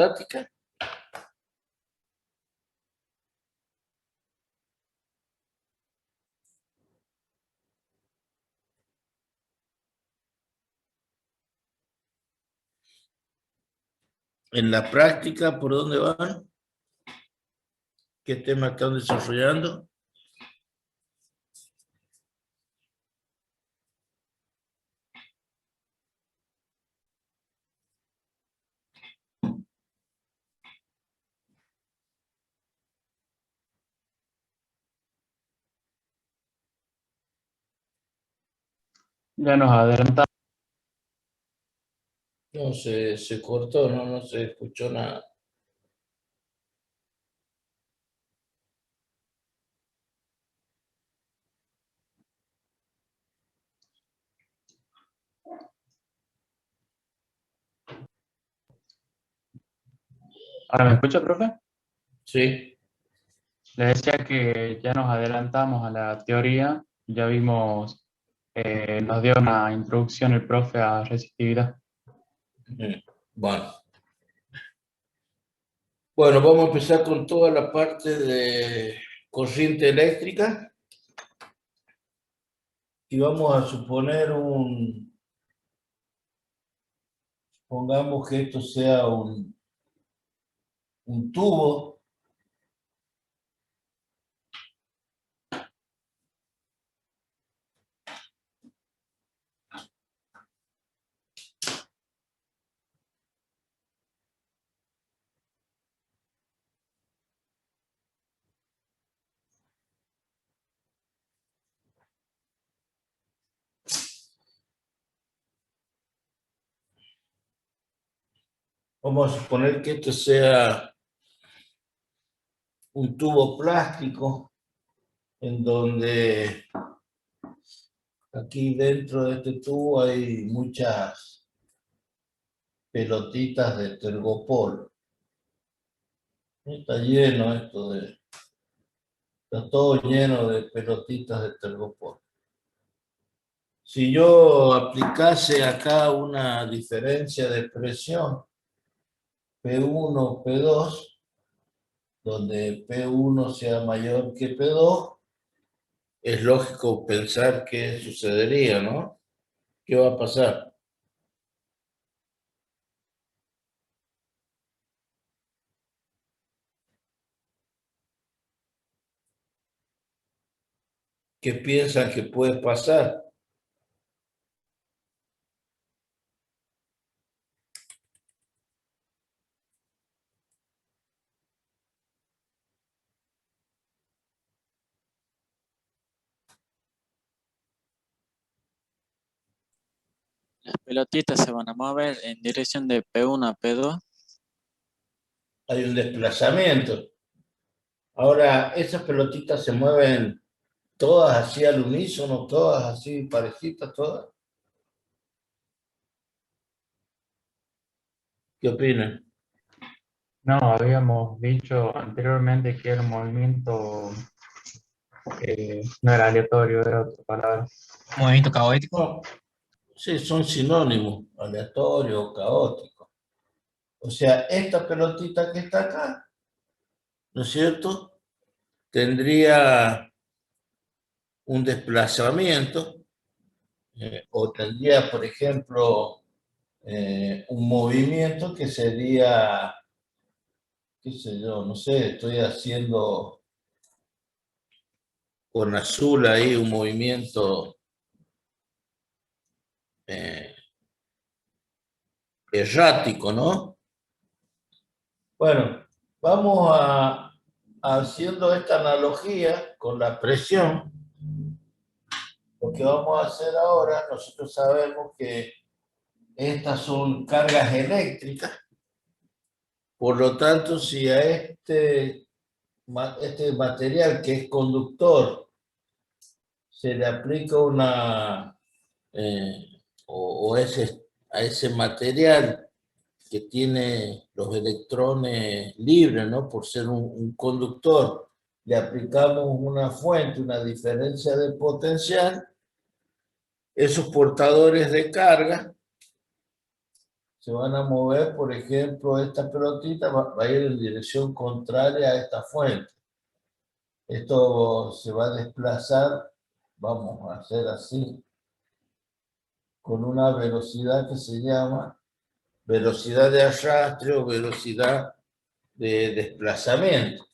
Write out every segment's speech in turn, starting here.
práctica. En la práctica, ¿por dónde van? ¿Qué tema están desarrollando? Ya nos adelantamos. No, se cortó, no se escuchó nada. ¿Ahora me escucha, profe? Sí. Le decía que ya nos adelantamos a la teoría, ya vimos, nos dio una introducción el profe a resistividad. Bueno. Bueno, vamos a empezar con toda la parte de corriente eléctrica. Y vamos a suponer pongamos que esto sea un tubo. Vamos a suponer que esto sea un tubo plástico en donde aquí dentro de este tubo hay muchas pelotitas de tergopol. Está lleno está todo lleno de pelotitas de tergopol. Si yo aplicase acá una diferencia de presión P1, P2, donde P1 sea mayor que P2, es lógico pensar qué sucedería, ¿no? ¿Qué va a pasar? ¿Qué piensan que puede pasar? Las pelotitas se van a mover en dirección de P1 a P2. Hay un desplazamiento. Ahora, esas pelotitas se mueven todas así al unísono, todas así parejitas, todas. ¿Qué opinan? No, habíamos dicho anteriormente que era un movimiento, no era aleatorio, era otra palabra. Movimiento caótico. No, sí, son sinónimos, aleatorio o caótico. O sea, esta pelotita que está acá, ¿no es cierto? Tendría un desplazamiento o tendría, por ejemplo, un movimiento que sería, qué sé yo, no sé, estoy haciendo con azul ahí un movimiento errático, ¿no? Bueno, vamos haciendo esta analogía con la presión. Lo que vamos a hacer ahora, nosotros sabemos que estas son cargas eléctricas, por lo tanto, si a este material que es conductor se le aplica a ese material que tiene los electrones libres, ¿no? Por ser un conductor, le aplicamos una fuente, una diferencia de potencial, esos portadores de carga se van a mover, por ejemplo, esta pelotita va a ir en dirección contraria a esta fuente. Esto se va a desplazar, vamos a hacer así, con una velocidad que se llama velocidad de arrastre o velocidad de desplazamiento.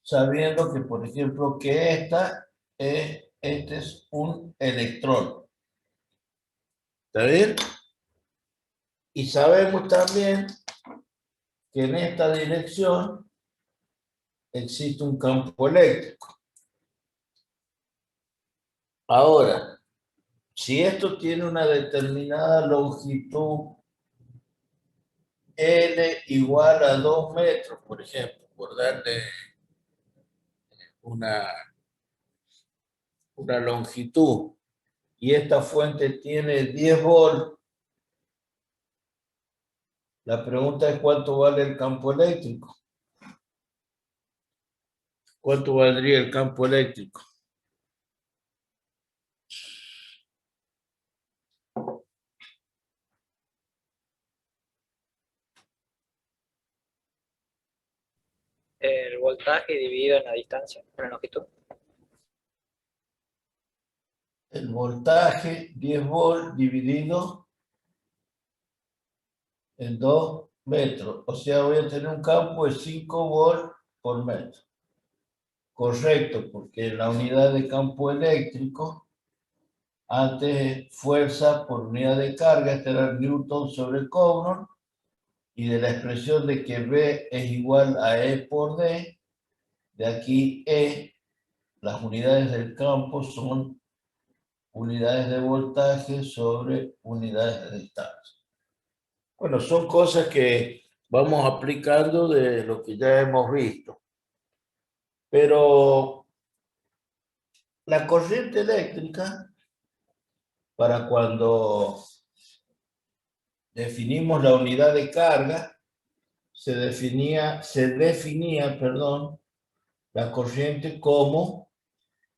Sabiendo que, por ejemplo, que este es un electrón. ¿Está bien? Y sabemos también que en esta dirección existe un campo eléctrico. Ahora, si esto tiene una determinada longitud L igual a 2 metros, por ejemplo, por darle una longitud, y esta fuente tiene 10 volts, la pregunta es cuánto vale el campo eléctrico. ¿Cuánto valdría el campo eléctrico? El voltaje dividido en la distancia, en la longitud. El voltaje, 10 volts dividido en 2 metros. O sea, voy a tener un campo de 5 volts por metro. Correcto, porque la unidad de campo eléctrico, antes fuerza por unidad de carga, este era Newton sobre Coulomb, y de la expresión de que V es igual a E por D, de aquí E, las unidades del campo son unidades de voltaje sobre unidades de distancia. Bueno, son cosas que vamos aplicando de lo que ya hemos visto. Pero la corriente eléctrica, para cuando definimos la unidad de carga, se definía, la corriente como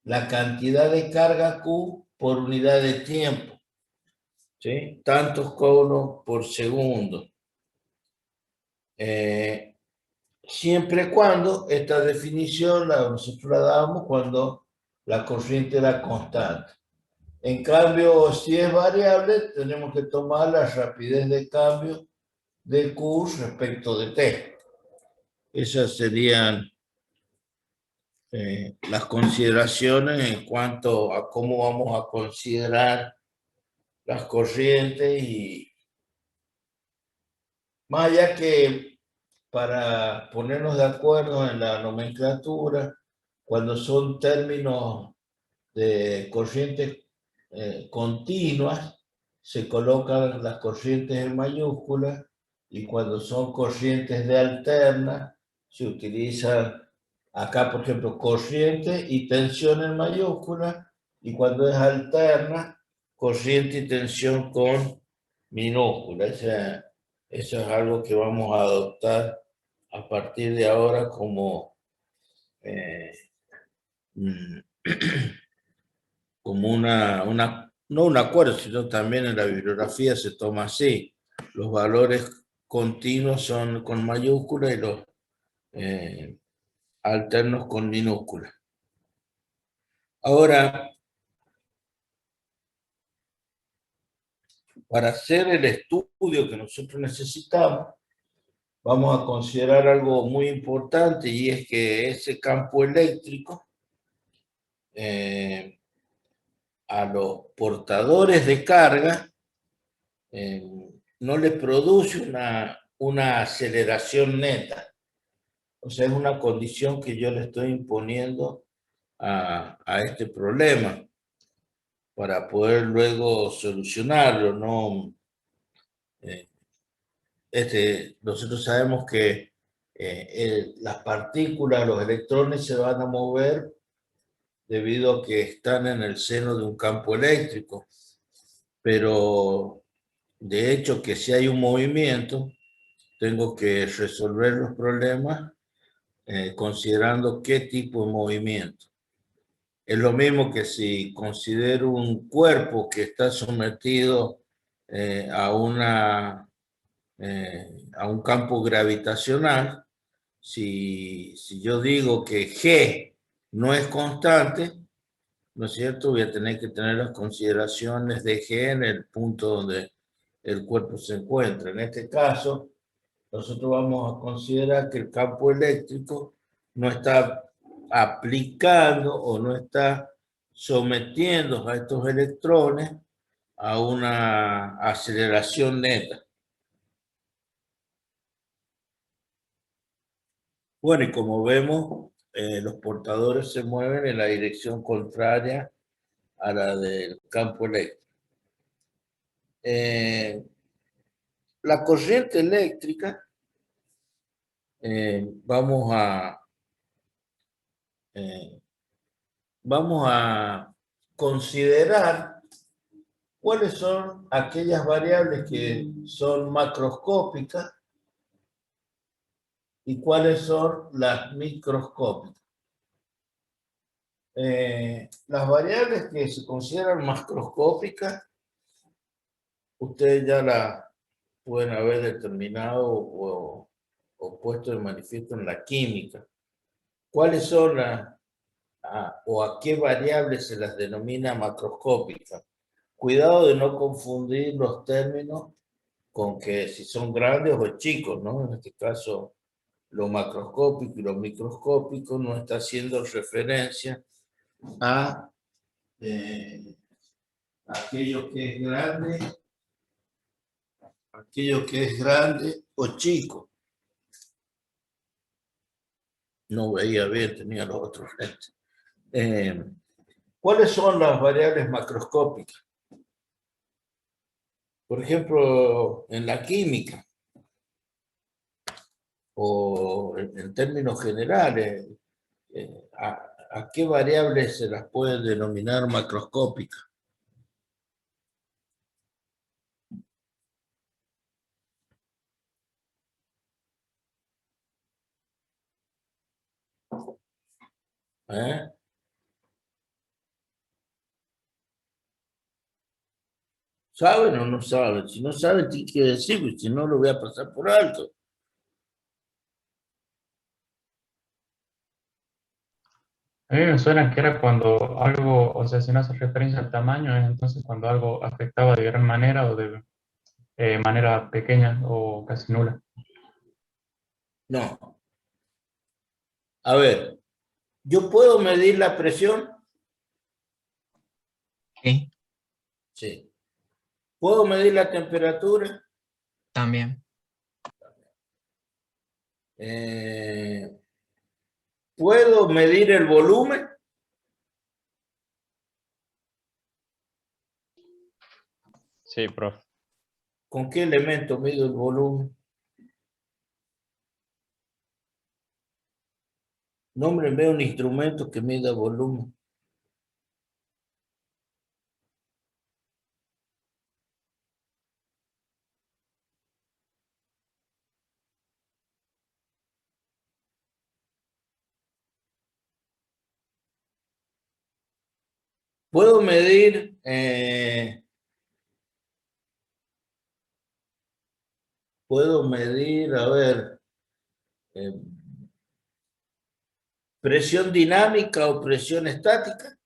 la cantidad de carga Q por unidad de tiempo. ¿Sí? Tantos coulombs por segundo. Siempre y cuando esta definición nosotros la damos cuando la corriente era constante. En cambio, si es variable, tenemos que tomar la rapidez de cambio de Q respecto de T. Esas serían las consideraciones en cuanto a cómo vamos a considerar las corrientes, y más allá que para ponernos de acuerdo en la nomenclatura, cuando son términos de corrientes continuas, se colocan las corrientes en mayúsculas, y cuando son corrientes de alterna, se utilizan acá, por ejemplo, corriente y tensión en mayúsculas, y cuando es alterna, corriente y tensión con minúscula. Eso es algo que vamos a adoptar a partir de ahora como como no un acuerdo, sino también en la bibliografía se toma así. Los valores continuos son con mayúscula y los alternos con minúscula. Ahora, para hacer el estudio que nosotros necesitamos, vamos a considerar algo muy importante, y es que ese campo eléctrico a los portadores de carga no le produce una aceleración neta. O sea, es una condición que yo le estoy imponiendo a este problema para poder luego solucionarlo, ¿no? Nosotros sabemos que las partículas, los electrones se van a mover debido a que están en el seno de un campo eléctrico, pero de hecho que si hay un movimiento, tengo que resolver los problemas considerando qué tipo de movimiento. Es lo mismo que si considero un cuerpo que está sometido a un campo gravitacional, si yo digo que G no es constante, ¿no es cierto? Voy a tener que tener las consideraciones de G en el punto donde el cuerpo se encuentra. En este caso, nosotros vamos a considerar que el campo eléctrico no está aplicando o no está sometiendo a estos electrones a una aceleración neta. Bueno, y como vemos, los portadores se mueven en la dirección contraria a la del campo eléctrico. La corriente eléctrica, vamos a considerar cuáles son aquellas variables que son macroscópicas y cuáles son las microscópicas. Las variables que se consideran macroscópicas, ustedes ya las pueden haber determinado o puesto de manifiesto en la química. ¿Cuáles son o a qué variables se las denomina macroscópicas? Cuidado de no confundir los términos con que si son grandes o chicos, ¿no? En este caso, lo macroscópico y lo microscópico no está haciendo referencia a aquello que es grande o chico. No veía bien, tenía los otros lentes. ¿Cuáles son las variables macroscópicas? Por ejemplo, en la química, o en términos generales, ¿a qué variables se las puede denominar macroscópicas? ¿Saben o no saben? Si no saben, tienen que decir, pues, si no lo voy a pasar por alto. A mí me suena que era cuando algo, o sea, si no hace referencia al tamaño, es entonces cuando algo afectaba de gran manera o de manera pequeña o casi nula. No. A ver, ¿yo puedo medir la presión? Sí, Sí. ¿Puedo medir la temperatura? también. ¿Puedo medir el volumen? Sí, profe. ¿Con qué elemento mido el volumen? Nómbrenme un instrumento que mida volumen. Puedo medir a ver, presión dinámica o presión estática.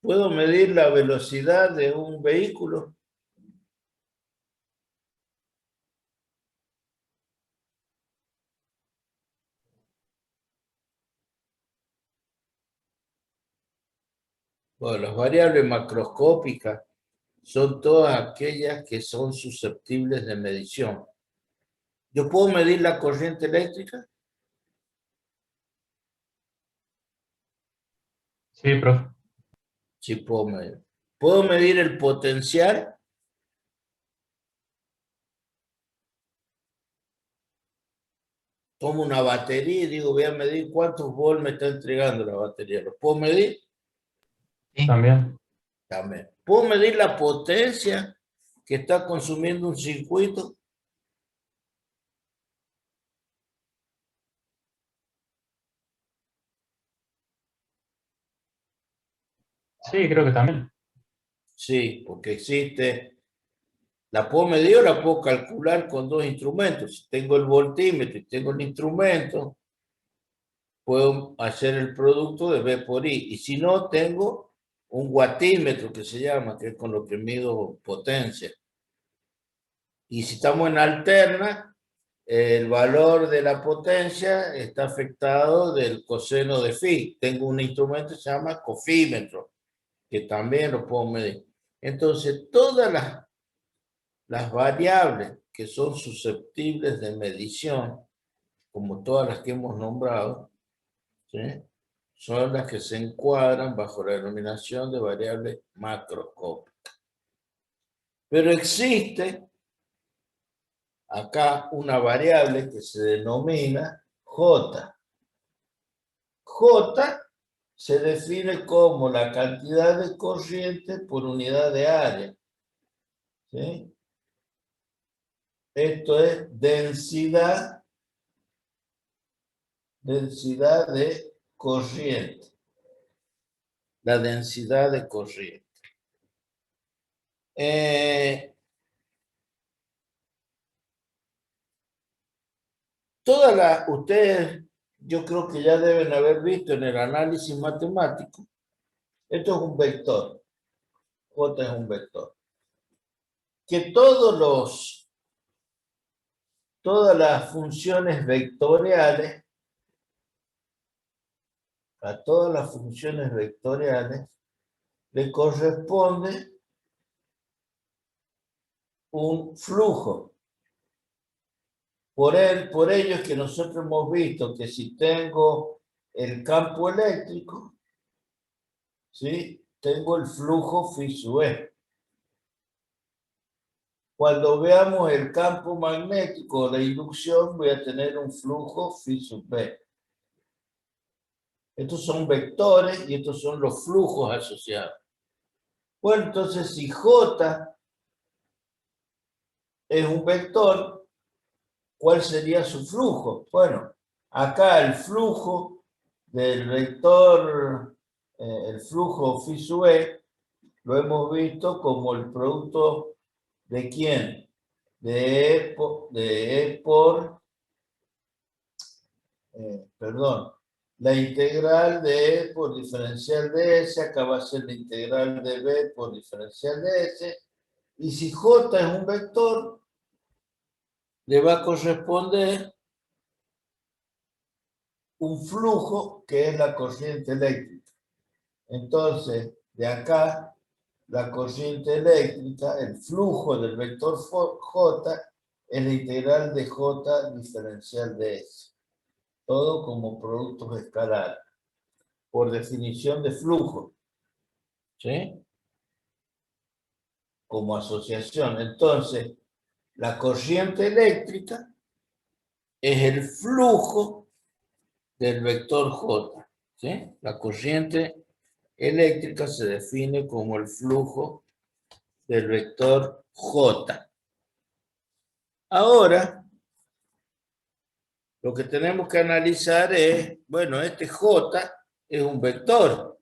¿Puedo medir la velocidad de un vehículo? Bueno, las variables macroscópicas son todas aquellas que son susceptibles de medición. ¿Yo puedo medir la corriente eléctrica? Sí, profe. Sí, puedo medir. ¿Puedo medir el potencial? Tomo una batería y digo, voy a medir cuántos volts me está entregando la batería. ¿Lo puedo medir? Sí, También. También. ¿Puedo medir la potencia que está consumiendo un circuito? Sí, creo que también. Sí, porque existe, la puedo medir o la puedo calcular con dos instrumentos. Si tengo el voltímetro y tengo el instrumento, puedo hacer el producto de V por I. Y si no, tengo un watímetro que se llama, que es con lo que mido potencia. Y si estamos en alterna, el valor de la potencia está afectado del coseno de phi. Tengo un instrumento que se llama cofímetro, que también lo puedo medir. Entonces, todas las variables que son susceptibles de medición, como todas las que hemos nombrado, ¿sí?, son las que se encuadran bajo la denominación de variables macroscópicas. Pero existe acá una variable que se denomina J. J se define como la cantidad de corriente por unidad de área, ¿sí? Esto es densidad de corriente. La densidad de corriente. Ustedes, yo creo que ya deben haber visto en el análisis matemático, esto es un vector, J es un vector, que todas las funciones vectoriales, a todas las funciones vectoriales le corresponde un flujo. Por ello es que nosotros hemos visto que si tengo el campo eléctrico, ¿sí?, tengo el flujo phi sub E. Cuando veamos el campo magnético de inducción, voy a tener un flujo phi sub B. Estos son vectores y estos son los flujos asociados. Bueno, entonces si J es un vector, ¿cuál sería su flujo? Bueno, acá el flujo del vector, el flujo phi sub E, lo hemos visto como el producto de ¿quién? De la integral de E por diferencial de S, acá va a ser la integral de B por diferencial de S, y si J es un vector, le va a corresponder un flujo que es la corriente eléctrica. Entonces, de acá, la corriente eléctrica, el flujo del vector J, es la integral de J diferencial de S. Todo como productos escalares, por definición de flujo, ¿sí?, como asociación. Entonces, la corriente eléctrica es el flujo del vector J, ¿sí? La corriente eléctrica se define como el flujo del vector J. Ahora, lo que tenemos que analizar es, bueno, este J es un vector.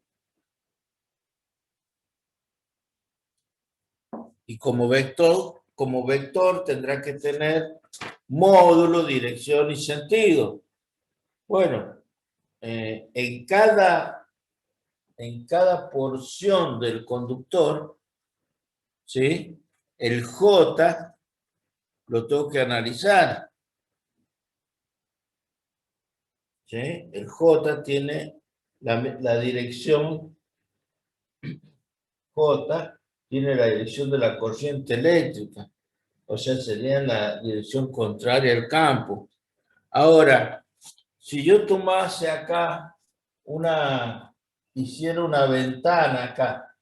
Y como vector tendrá que tener módulo, dirección y sentido. Bueno, en cada porción del conductor, ¿sí?, el J lo tengo que analizar, ¿sí? El J tiene la dirección, J tiene la dirección de la corriente eléctrica, o sea, sería en la dirección contraria al campo. Ahora, si yo tomase acá hiciera una ventana acá,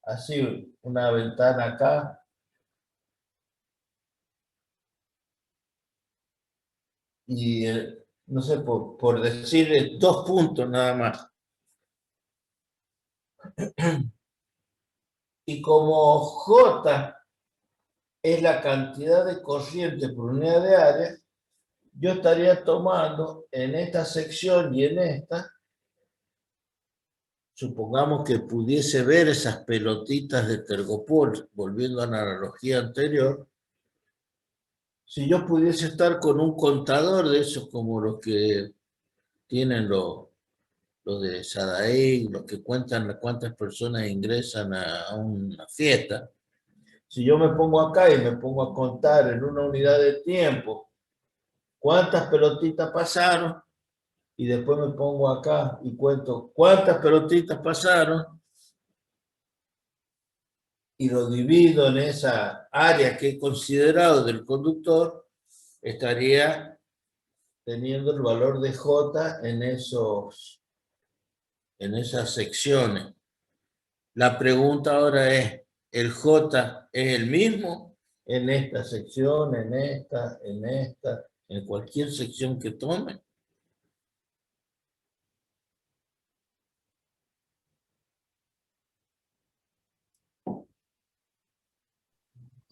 así, una ventana acá, y no sé, por decir 2 puntos nada más. Y como J es la cantidad de corriente por unidad de área, yo estaría tomando en esta sección y en esta supongamos que pudiese ver esas pelotitas de Tergopol, volviendo a la analogía anterior, si yo pudiese estar con un contador de esos como los que tienen los de Sadaí, los que cuentan cuántas personas ingresan a una fiesta, si yo me pongo acá y me pongo a contar en una unidad de tiempo cuántas pelotitas pasaron, y después me pongo acá y cuento cuántas pelotitas pasaron, y lo divido en esa área que he considerado del conductor, estaría teniendo el valor de J en esas secciones. La pregunta ahora es, ¿el J es el mismo en esta sección, en esta, en cualquier sección que tome?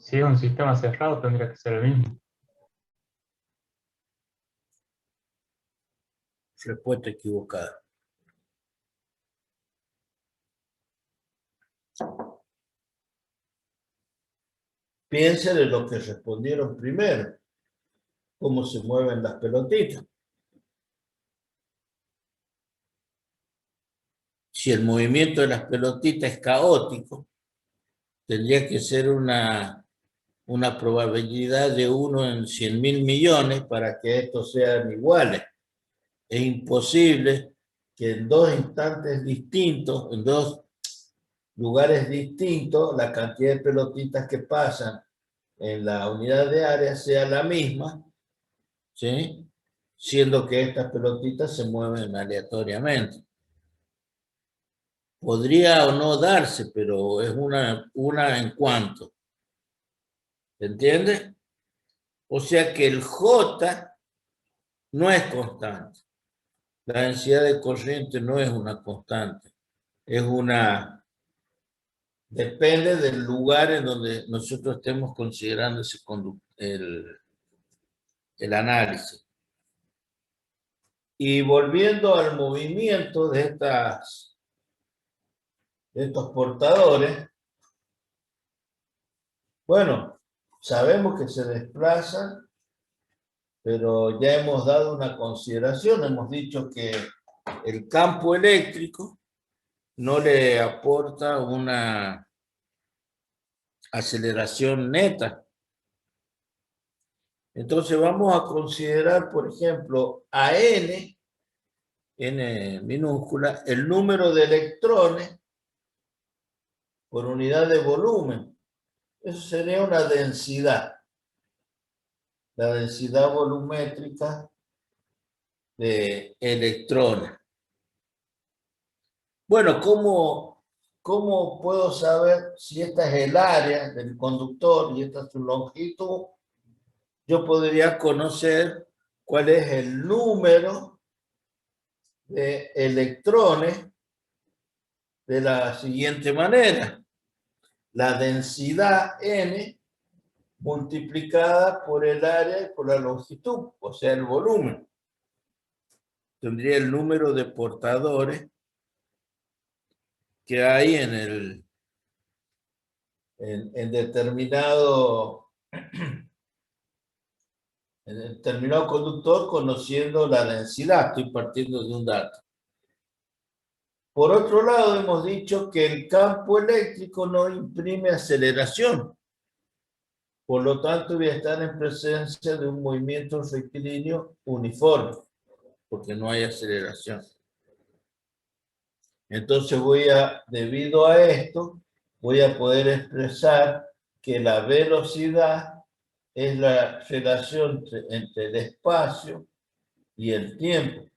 Si es un sistema cerrado, tendría que ser el mismo. Respuesta equivocada. Piensen en lo que respondieron primero, cómo se mueven las pelotitas. Si el movimiento de las pelotitas es caótico, tendría que ser una probabilidad de 1 en 100.000 millones para que estos sean iguales. Es imposible que en dos instantes distintos, en dos lugares distintos, la cantidad de pelotitas que pasan en la unidad de área sea la misma, ¿sí? Siendo que estas pelotitas se mueven aleatoriamente. Podría o no darse, pero es una en cuanto. ¿Se entiende? O sea que el J no es constante. La densidad de corriente no es una constante. Es depende del lugar en donde nosotros estemos considerando el análisis. Y volviendo al movimiento de estos portadores, bueno, sabemos que se desplazan, pero ya hemos dado una consideración, hemos dicho que el campo eléctrico no le aporta una aceleración neta. Entonces vamos a considerar, por ejemplo, a N minúscula, el número de electrones por unidad de volumen. Eso sería una densidad. La densidad volumétrica de electrones. Bueno, ¿cómo puedo saber si esta es el área del conductor y esta es su longitud? Yo podría conocer cuál es el número de electrones de la siguiente manera. La densidad N multiplicada por el área y por la longitud, o sea, el volumen. Tendría el número de portadores que hay en determinado conductor, conociendo la densidad. Estoy partiendo de un dato. Por otro lado, hemos dicho que el campo eléctrico no imprime aceleración. Por lo tanto, voy a estar en presencia de un movimiento rectilíneo uniforme, porque no hay aceleración. Entonces debido a esto, voy a poder expresar que la velocidad es la relación entre el espacio y el tiempo.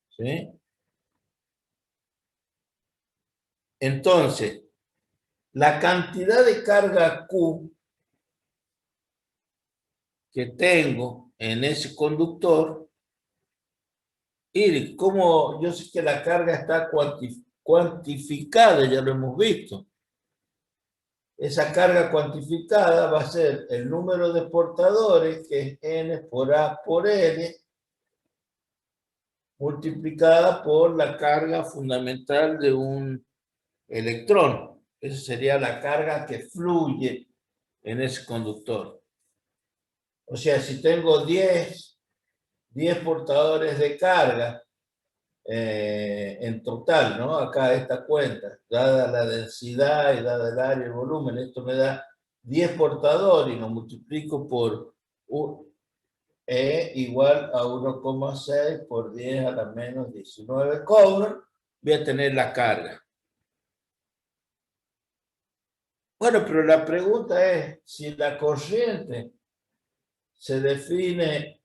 ¿Sí? Entonces, la cantidad de carga Q que tengo en ese conductor, y como yo sé que la carga está cuantificada, ya lo hemos visto. Esa carga cuantificada va a ser el número de portadores, que es N por A por L, multiplicada por la carga fundamental de un electrón. Esa sería la carga que fluye en ese conductor. O sea, si tengo 10 portadores de carga en total, ¿no? Acá esta cuenta, dada la densidad y dada el área y el volumen, esto me da 10 portadores y lo multiplico por E igual a 1,6 por 10 a la menos 19 coulomb, voy a tener la carga. Bueno, pero la pregunta es, si la corriente se define,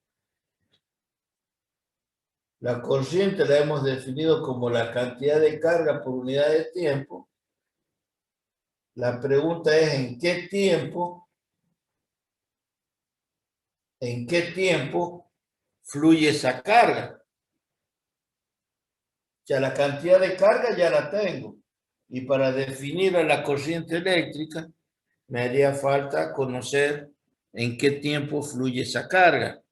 la corriente la hemos definido como la cantidad de carga por unidad de tiempo, la pregunta es en qué tiempo fluye esa carga. O sea, la cantidad de carga ya la tengo. Y para definir a la corriente eléctrica, me haría falta conocer en qué tiempo fluye esa carga.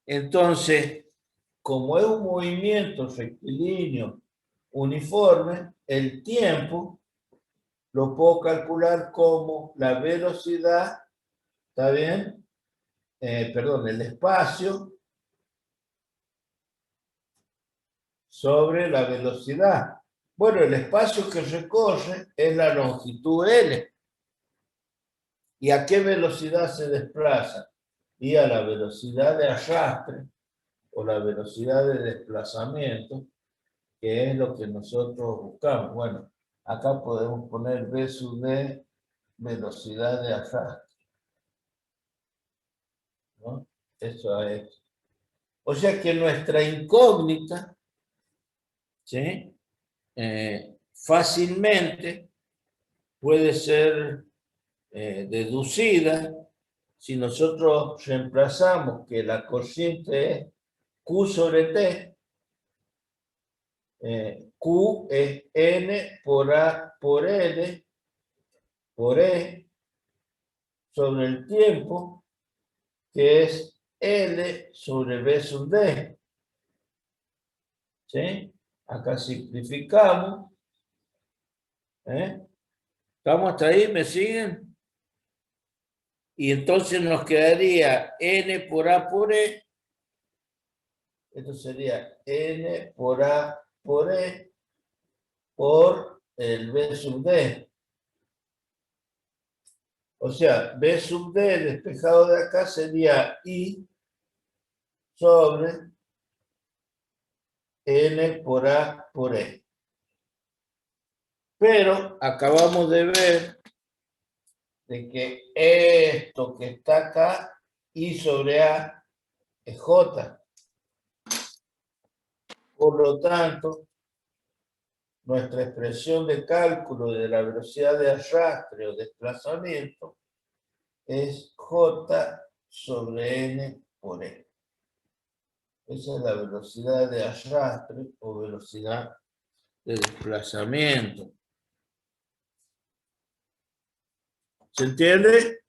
Entonces, como es un movimiento rectilíneo uniforme, el tiempo lo puedo calcular como la velocidad, ¿está bien? Perdón, el espacio sobre la velocidad. Bueno, el espacio que recorre es la longitud L. ¿Y a qué velocidad se desplaza? Y a la velocidad de arrastre o la velocidad de desplazamiento, que es lo que nosotros buscamos. Bueno, acá podemos poner V sub D, velocidad de arrastre, ¿no? Eso es. O sea que nuestra incógnita, ¿sí? Fácilmente puede ser deducida si nosotros reemplazamos que la corriente es Q sobre T. Q es N por A por L por E sobre el tiempo, que es L sobre V sub D. ¿Sí? Acá simplificamos. ¿Estamos hasta ahí? ¿Me siguen? Y entonces nos quedaría N por A por E. Esto sería N por A por E por el V sub D. O sea, V sub D despejado de acá sería I sobre N por A por E. Pero acabamos de ver de que esto que está acá, I sobre A, es J. Por lo tanto, nuestra expresión de cálculo de la velocidad de arrastre o desplazamiento es J sobre N por E. Esa es la velocidad de arrastre o velocidad de desplazamiento. ¿Se entiende?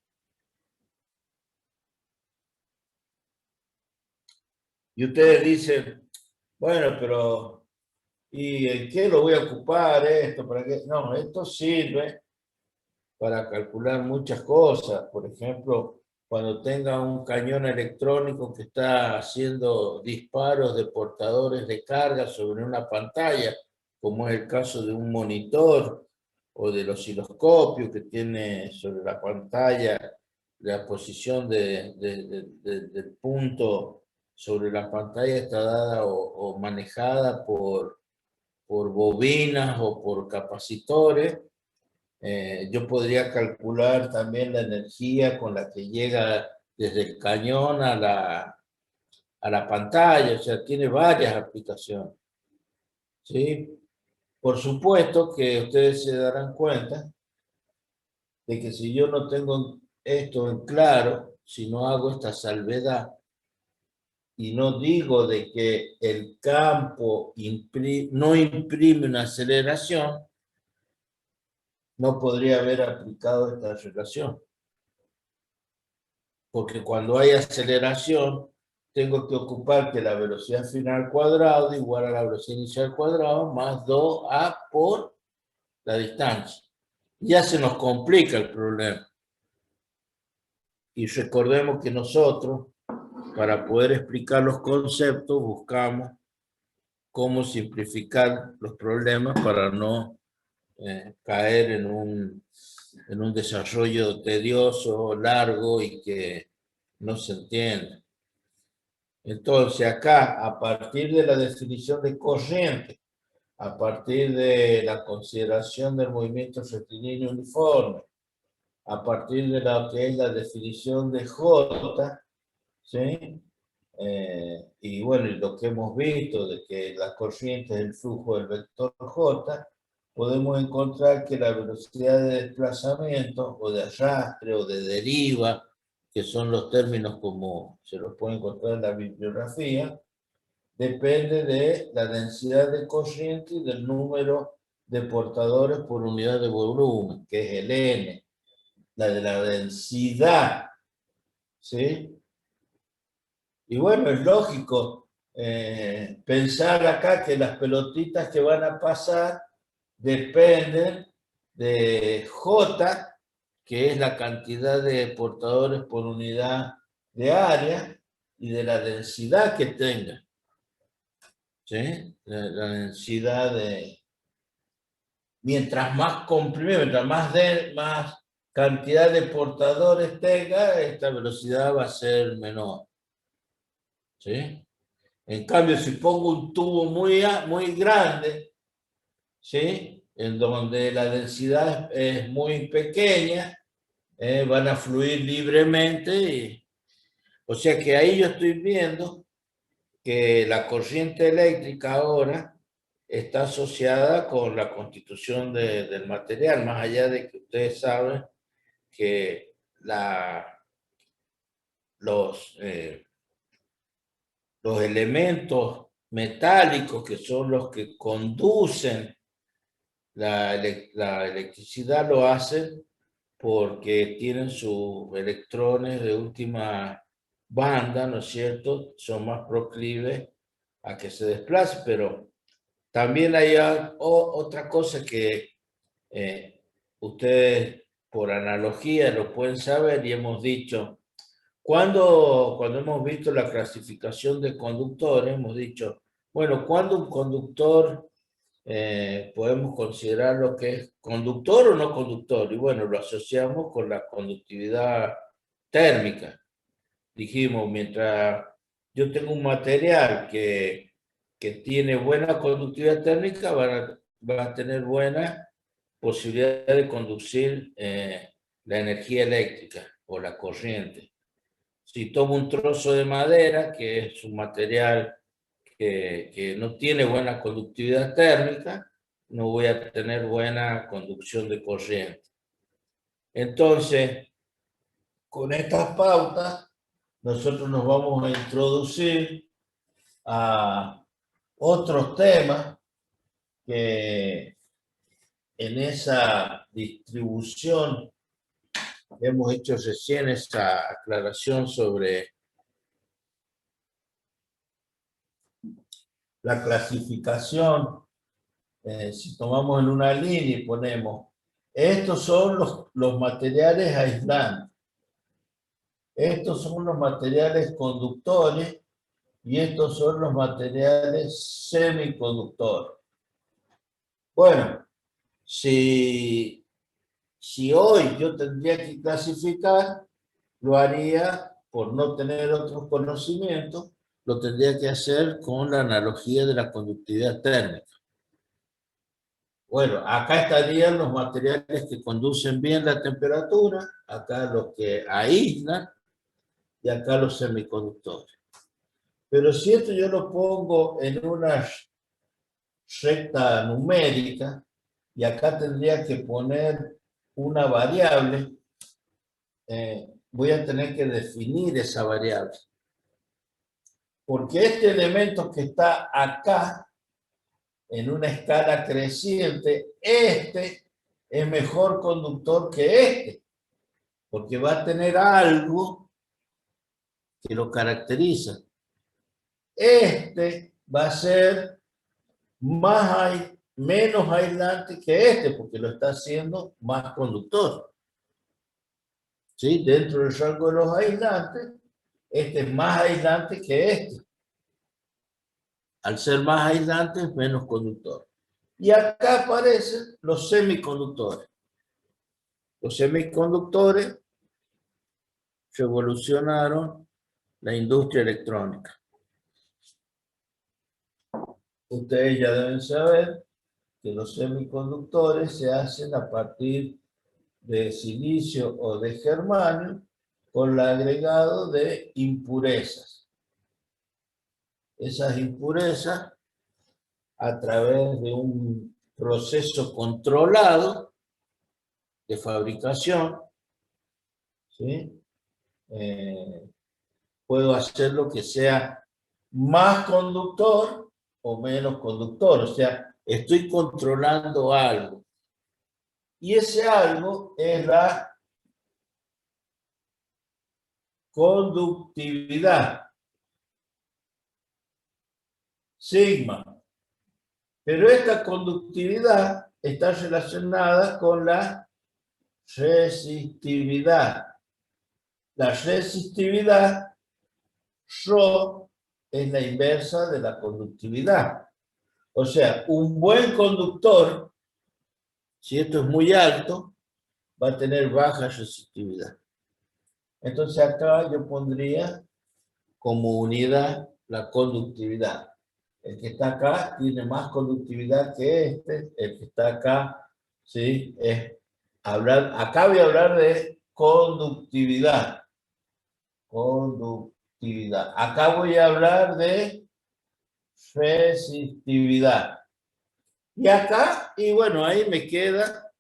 Y ustedes dicen, bueno, pero ¿y en qué lo voy a ocupar esto? ¿Para qué? No, esto sirve para calcular muchas cosas. Por ejemplo, cuando tenga un cañón electrónico que está haciendo disparos de portadores de carga sobre una pantalla, como es el caso de un monitor o del osciloscopio que tiene sobre la pantalla la posición del punto sobre la pantalla está dada o manejada por bobinas o por capacitores. Yo podría calcular también la energía con la que llega desde el cañón a la pantalla, o sea, tiene varias aplicaciones. ¿Sí? Por supuesto que ustedes se darán cuenta de que si yo no tengo esto en claro, si no hago esta salvedad, y no digo de que el campo no imprime una aceleración, no podría haber aplicado esta relación. Porque cuando hay aceleración, tengo que ocupar que la velocidad final cuadrado igual a la velocidad inicial cuadrado más 2a por la distancia. Ya se nos complica el problema. Y recordemos que nosotros, para poder explicar los conceptos, buscamos cómo simplificar los problemas para no caer en un desarrollo tedioso, largo y que no se entienda. Entonces, acá, a partir de la definición de corriente, a partir de la consideración del movimiento rectilíneo uniforme, a partir de lo que es la definición de J, ¿sí? Y bueno, y lo que hemos visto de que la corriente es el flujo del vector J, podemos encontrar que la velocidad de desplazamiento o de arrastre o de deriva, que son los términos como se los puede encontrar en la bibliografía, depende de la densidad de corriente y del número de portadores por unidad de volumen, que es el N, la de la densidad, ¿sí? Y bueno, es lógico pensar acá que las pelotitas que van a pasar dependen de J, que es la cantidad de portadores por unidad de área, y de la densidad que tenga. ¿Sí? La densidad de... Mientras más comprimido, mientras más cantidad de portadores tenga, esta velocidad va a ser menor. ¿Sí? En cambio, si pongo un tubo muy grande, ¿sí? En donde la densidad es muy pequeña, van a fluir libremente. O sea que ahí yo estoy viendo que la corriente eléctrica ahora está asociada con la constitución del material, más allá de que ustedes saben que los elementos metálicos, que son los que conducen la electricidad, lo hacen porque tienen sus electrones de última banda, ¿no es cierto? Son más proclives a que se desplace, pero también hay otra cosa que ustedes por analogía lo pueden saber y hemos dicho, cuando hemos visto la clasificación de conductores, hemos dicho, bueno, cuando un conductor podemos considerar lo que es conductor o no conductor, y bueno, lo asociamos con la conductividad térmica. Dijimos, mientras yo tengo un material que tiene buena conductividad térmica, va a tener buena posibilidad de conducir la energía eléctrica o la corriente. Si tomo un trozo de madera, que es un material que no tiene buena conductividad térmica, no voy a tener buena conducción de corriente. Entonces, con estas pautas, nosotros nos vamos a introducir a otros temas que en esa distribución hemos hecho recién esa aclaración sobre la clasificación. Si tomamos en una línea y ponemos, estos son los materiales aislantes, estos son los materiales conductores y estos son los materiales semiconductores. Bueno, si hoy yo tendría que clasificar, lo haría por no tener otros conocimientos, lo tendría que hacer con la analogía de la conductividad térmica. Bueno, acá estarían los materiales que conducen bien la temperatura, acá los que aíslan y acá los semiconductores. Pero si esto yo lo pongo en una recta numérica y acá tendría que poner una variable, voy a tener que definir esa variable. Porque este elemento que está acá, en una escala creciente, este es mejor conductor que este, porque va a tener algo que lo caracteriza. este va a ser menos aislante que este, porque lo está haciendo más conductor. ¿Sí? Dentro del rango de los aislantes, este es más aislante que este. Al ser más aislante, es menos conductor. Y acá aparecen los semiconductores. Los semiconductores revolucionaron la industria electrónica. Ustedes ya deben saber que los semiconductores se hacen a partir de silicio o de germanio con el agregado de impurezas. Esas impurezas, a través de un proceso controlado de fabricación, ¿sí? Puedo hacer lo que sea más conductor o menos conductor. O sea, estoy controlando algo. Y ese algo es la conductividad. Sigma. Pero esta conductividad está relacionada con la resistividad. La resistividad, Rho, es la inversa de la conductividad. O sea, un buen conductor, si esto es muy alto, va a tener baja resistividad. Entonces acá yo pondría como unidad la conductividad. El que está acá tiene más conductividad que este. El que está acá, ¿sí? Acá voy a hablar de conductividad. Conductividad. Acá voy a hablar de resistividad. Y acá, y bueno, ahí me queda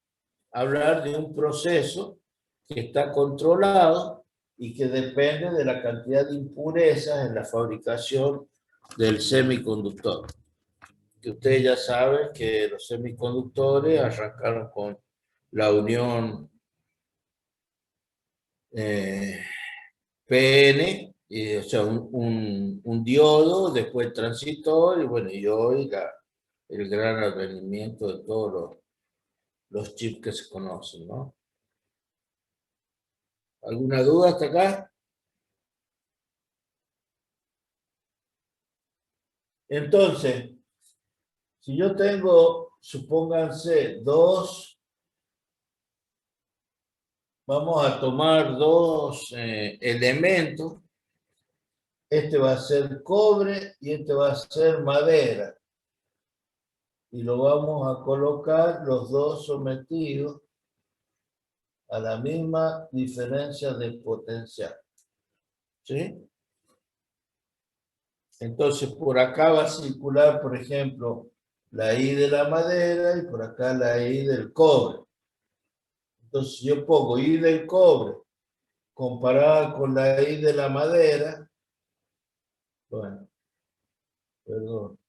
hablar de un proceso que está controlado y que depende de la cantidad de impurezas en la fabricación del semiconductor. Que ustedes ya saben que los semiconductores arrancaron con la unión PN, o sea, un diodo, después transistor, y bueno, y hoy el gran advenimiento de todos los chips que se conocen, ¿no? ¿Alguna duda hasta acá? Entonces, si yo tengo, supónganse, vamos a tomar dos elementos. Este va a ser cobre y este va a ser madera. Y lo vamos a colocar los dos sometidos a la misma diferencia de potencial. ¿Sí? Entonces, por acá va a circular, por ejemplo, la I de la madera y por acá la I del cobre. Entonces, yo pongo I del cobre comparada con la I de la madera. Bueno, perdón.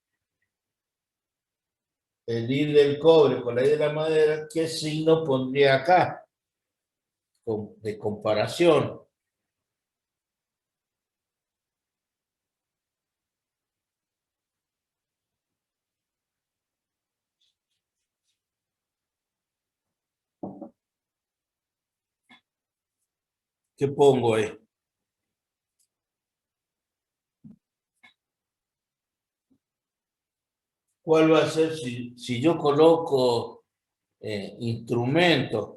El I del cobre con la I de la madera, ¿qué signo pondría acá? De comparación. ¿Qué pongo ahí? ¿Cuál va a ser si yo coloco instrumentos?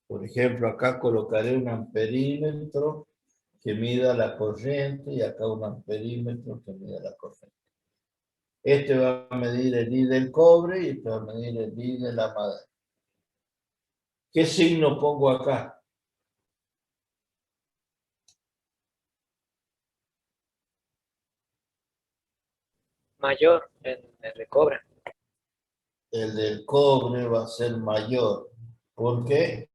Por ejemplo, acá colocaré un amperímetro que mida la corriente y acá un amperímetro que mida la corriente. Este va a medir el I del cobre y este va a medir el I de la madera. ¿Qué signo pongo acá? Mayor en el de cobre. El del cobre va a ser mayor. ¿Por qué?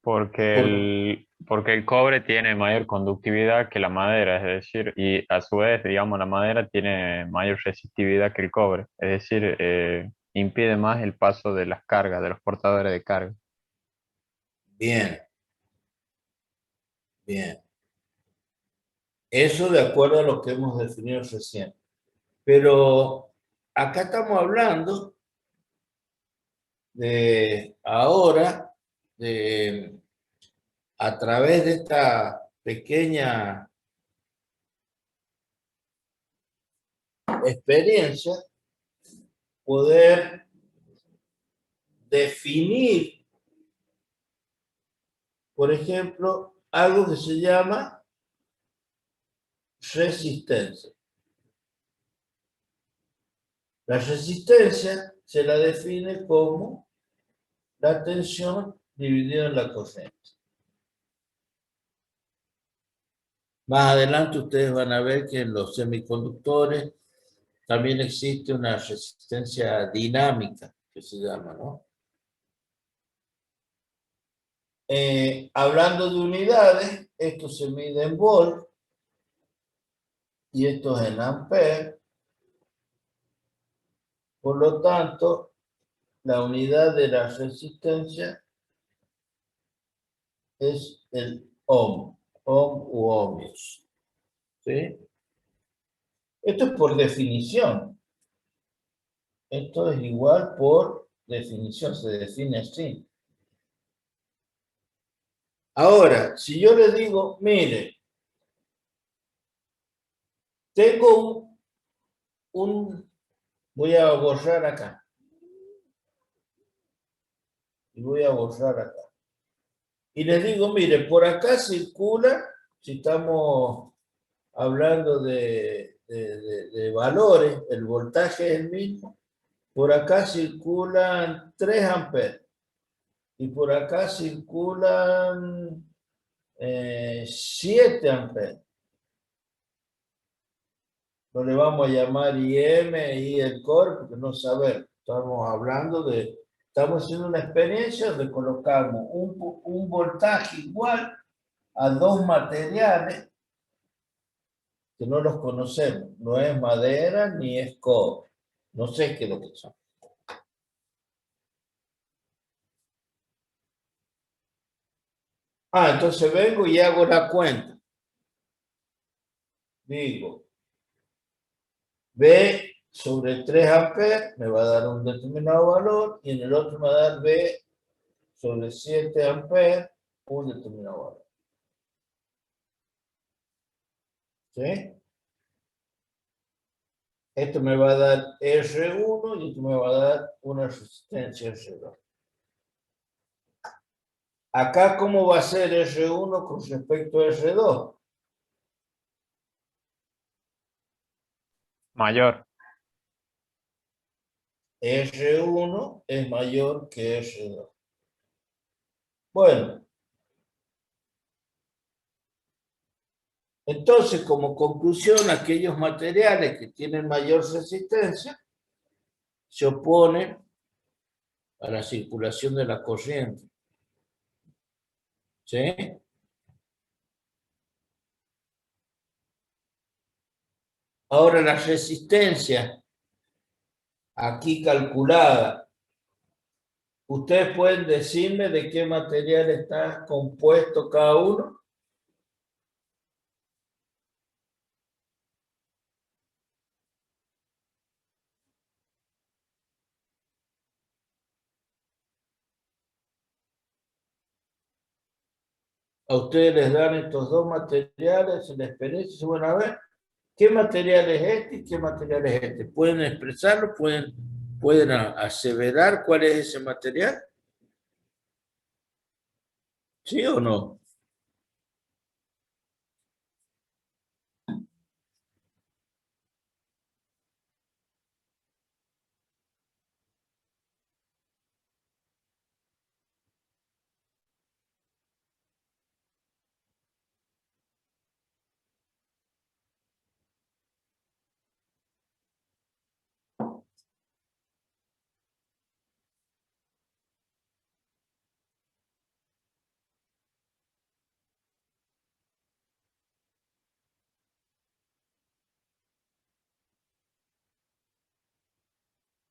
Porque Por- Porque el cobre tiene mayor conductividad que la madera, es decir, y a su vez, digamos, la madera tiene mayor resistividad que el cobre, es decir, impide más el paso de las cargas, de los portadores de carga. Bien, bien. Eso de acuerdo a lo que hemos definido recién. Pero acá estamos hablando de ahora, de a través de esta pequeña experiencia, poder definir, por ejemplo, algo que se llama resistencia. La resistencia se la define como la tensión dividida en la corriente. Más adelante ustedes van a ver que en los semiconductores también existe una resistencia dinámica, que se llama, ¿no? Hablando de unidades, esto se mide en volt y esto es en ampere. Por lo tanto, la unidad de la resistencia es el ohm u ohmios. ¿Sí? Esto es por definición. Esto es igual por definición, se define así. Ahora, si yo le digo, mire, tengo voy a borrar acá. Y voy a borrar acá. Y les digo, mire, por acá circula, si estamos hablando de valores, el voltaje es el mismo, por acá circulan 3 amperes y por acá circulan 7 amperes. No le vamos a llamar IM y el core porque no sabemos. Estamos haciendo una experiencia donde colocamos un voltaje igual a dos materiales que no los conocemos. No es madera ni es cobre. No sé qué es lo que son. Entonces vengo y hago la cuenta. Digo, B sobre 3 amperes me va a dar un determinado valor y en el otro me va a dar B sobre 7 amperes un determinado valor. ¿Sí? Esto me va a dar R1 y esto me va a dar una resistencia R2. Acá, ¿cómo va a ser R1 con respecto a R2? Mayor. R1 es mayor que R2. Bueno, entonces, como conclusión, aquellos materiales que tienen mayor resistencia se oponen a la circulación de la corriente. ¿Sí? Ahora la resistencia aquí calculada, ¿ustedes pueden decirme de qué material está compuesto cada uno? A ustedes les dan estos dos materiales en la experiencia y van a ver qué material es este y qué material es este. ¿Pueden expresarlo? ¿Pueden aseverar cuál es ese material? ¿Sí o no?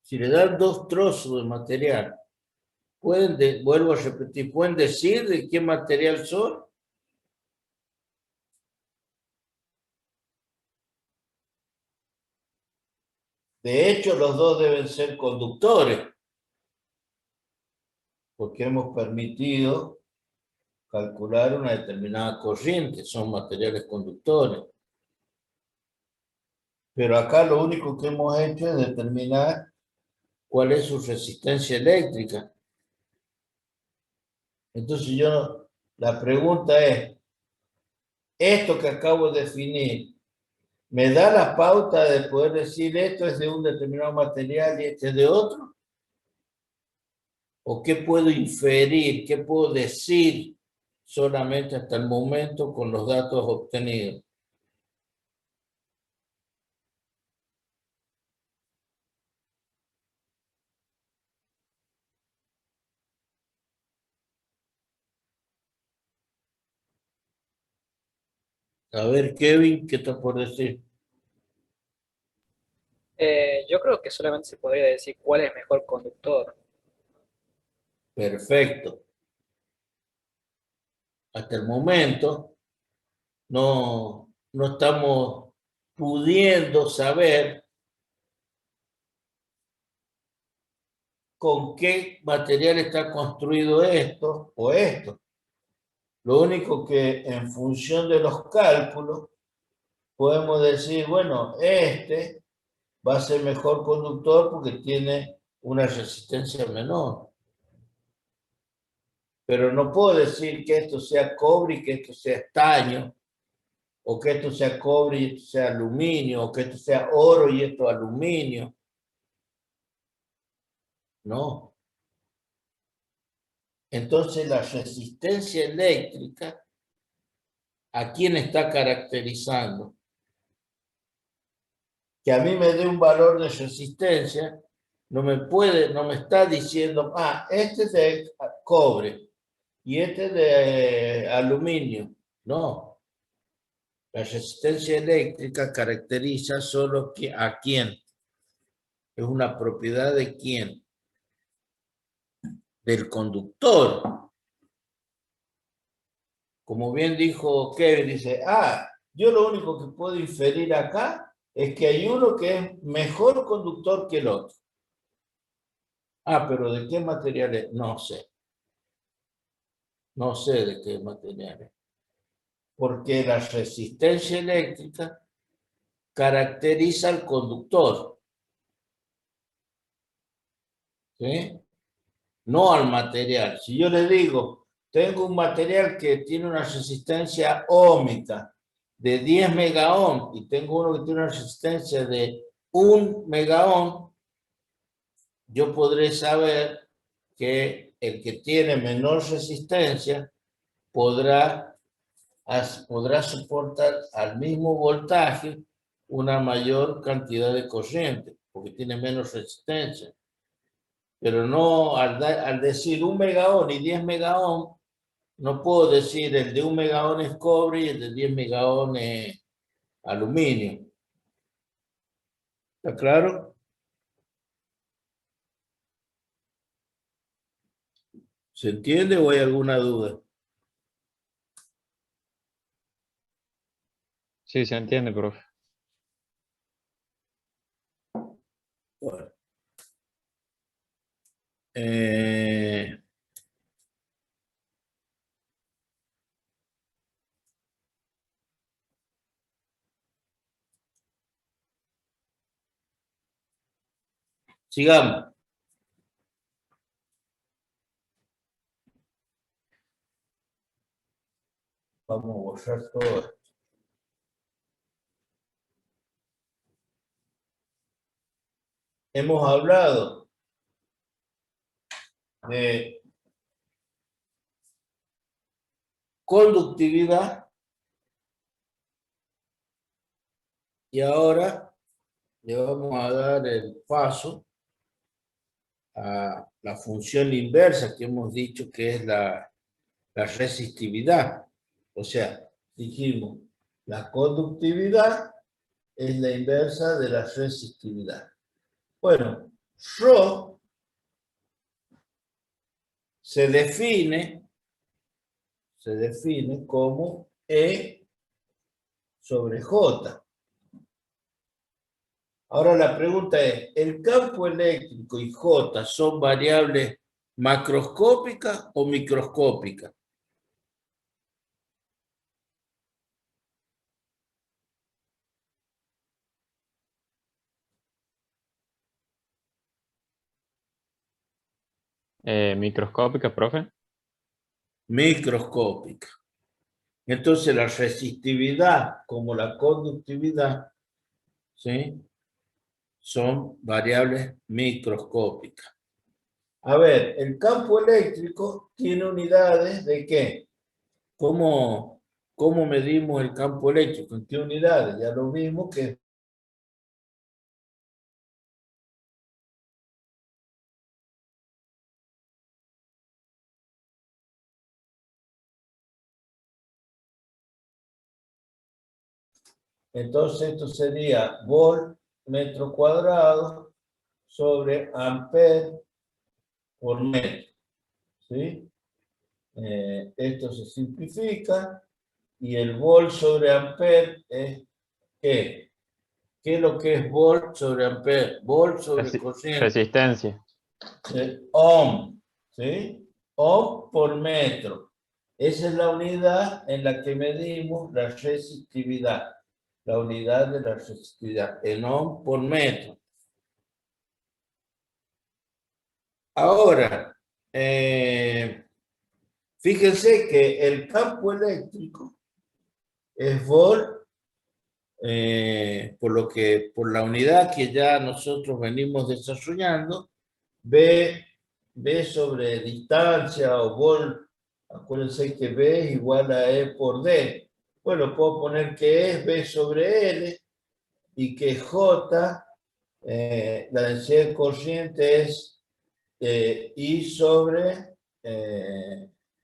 Si le dan dos trozos de material, vuelvo a repetir, ¿pueden decir de qué material son? De hecho, los dos deben ser conductores, porque hemos permitido calcular una determinada corriente, son materiales conductores. Pero acá lo único que hemos hecho es determinar cuál es su resistencia eléctrica. Entonces la pregunta es, esto que acabo de definir, ¿me da la pauta de poder decir esto es de un determinado material y este es de otro? ¿O qué puedo inferir, qué puedo decir solamente hasta el momento con los datos obtenidos? A ver, Kevin, ¿qué estás por decir? Yo creo que solamente se podría decir cuál es mejor conductor. Perfecto. Hasta el momento no estamos pudiendo saber con qué material está construido esto o esto. Lo único que en función de los cálculos podemos decir, bueno, este va a ser mejor conductor porque tiene una resistencia menor. Pero no puedo decir que esto sea cobre y que esto sea estaño, o que esto sea cobre y esto sea aluminio, o que esto sea oro y esto aluminio. No. Entonces la resistencia eléctrica, ¿a quién está caracterizando? Que a mí me dé un valor de resistencia, no me está diciendo, este es de cobre y este es de aluminio. No. La resistencia eléctrica caracteriza solo a quién. Es una propiedad de quién. Del conductor. Como bien dijo Kevin, dice, yo lo único que puedo inferir acá es que hay uno que es mejor conductor que el otro. Pero ¿de qué materiales? No sé. No sé de qué materiales. Porque la resistencia eléctrica caracteriza al conductor. ¿Sí? No al material. Si yo le digo, tengo un material que tiene una resistencia óhmica de 10 megaohm y tengo uno que tiene una resistencia de 1 megaohm, yo podré saber que el que tiene menor resistencia podrá soportar al mismo voltaje una mayor cantidad de corriente, porque tiene menos resistencia. Pero no, al decir 1 megaohm y 10 megaohm, no puedo decir el de 1 megaohm es cobre y el de 10 megaohm es aluminio. ¿Está claro? ¿Se entiende o hay alguna duda? Sí, se entiende, profe. Bueno. Sigamos. Vamos a borrar todo esto. Hemos hablado de conductividad y ahora le vamos a dar el paso a la función inversa que hemos dicho que es la resistividad. O sea, dijimos, la conductividad es la inversa de la resistividad. Bueno, Rho se define como E sobre J. Ahora la pregunta es, ¿el campo eléctrico y J son variables macroscópicas o microscópicas? Microscópica, profe. Microscópicas. Entonces la resistividad como la conductividad, ¿sí?, son variables microscópicas. A ver, el campo eléctrico tiene unidades ¿de qué? ¿Cómo medimos el campo eléctrico? ¿En qué unidades? Ya lo vimos que entonces esto sería volt metro cuadrado sobre amper por metro, ¿sí? Esto se simplifica y el volt sobre amper es ¿qué? ¿Qué es lo que es volt sobre amper? Volt sobre corriente. Resistencia. Ohm, ¿sí? Ohm por metro. Esa es la unidad en la que medimos la resistividad. La unidad de la resistividad, en ohm por metro. Ahora, fíjense que el campo eléctrico es volt, por la unidad que ya nosotros venimos desarrollando, B sobre distancia o volt, acuérdense que B es igual a E por D. Bueno, puedo poner que es B sobre L y que J, la densidad de corriente es I sobre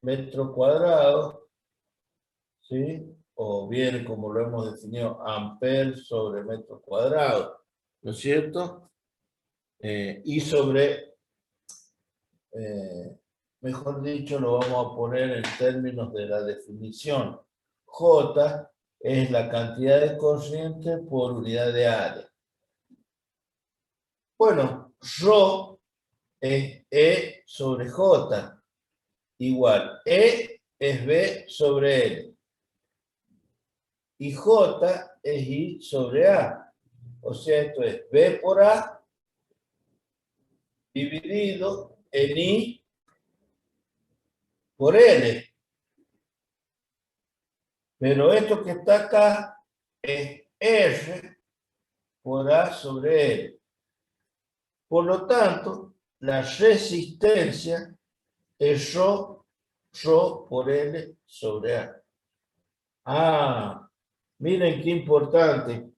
metro cuadrado, ¿sí? O bien, como lo hemos definido, amper sobre metro cuadrado, ¿no es cierto? I sobre, mejor dicho, lo vamos a poner en términos de la definición. J es la cantidad de corriente por unidad de área. Bueno, Rho es E sobre J, igual. E es B sobre L. Y J es I sobre A. O sea, esto es B por A dividido en I por L. Pero esto que está acá es R por A sobre L. Por lo tanto, la resistencia es Rho por L sobre A. Ah, miren qué importante,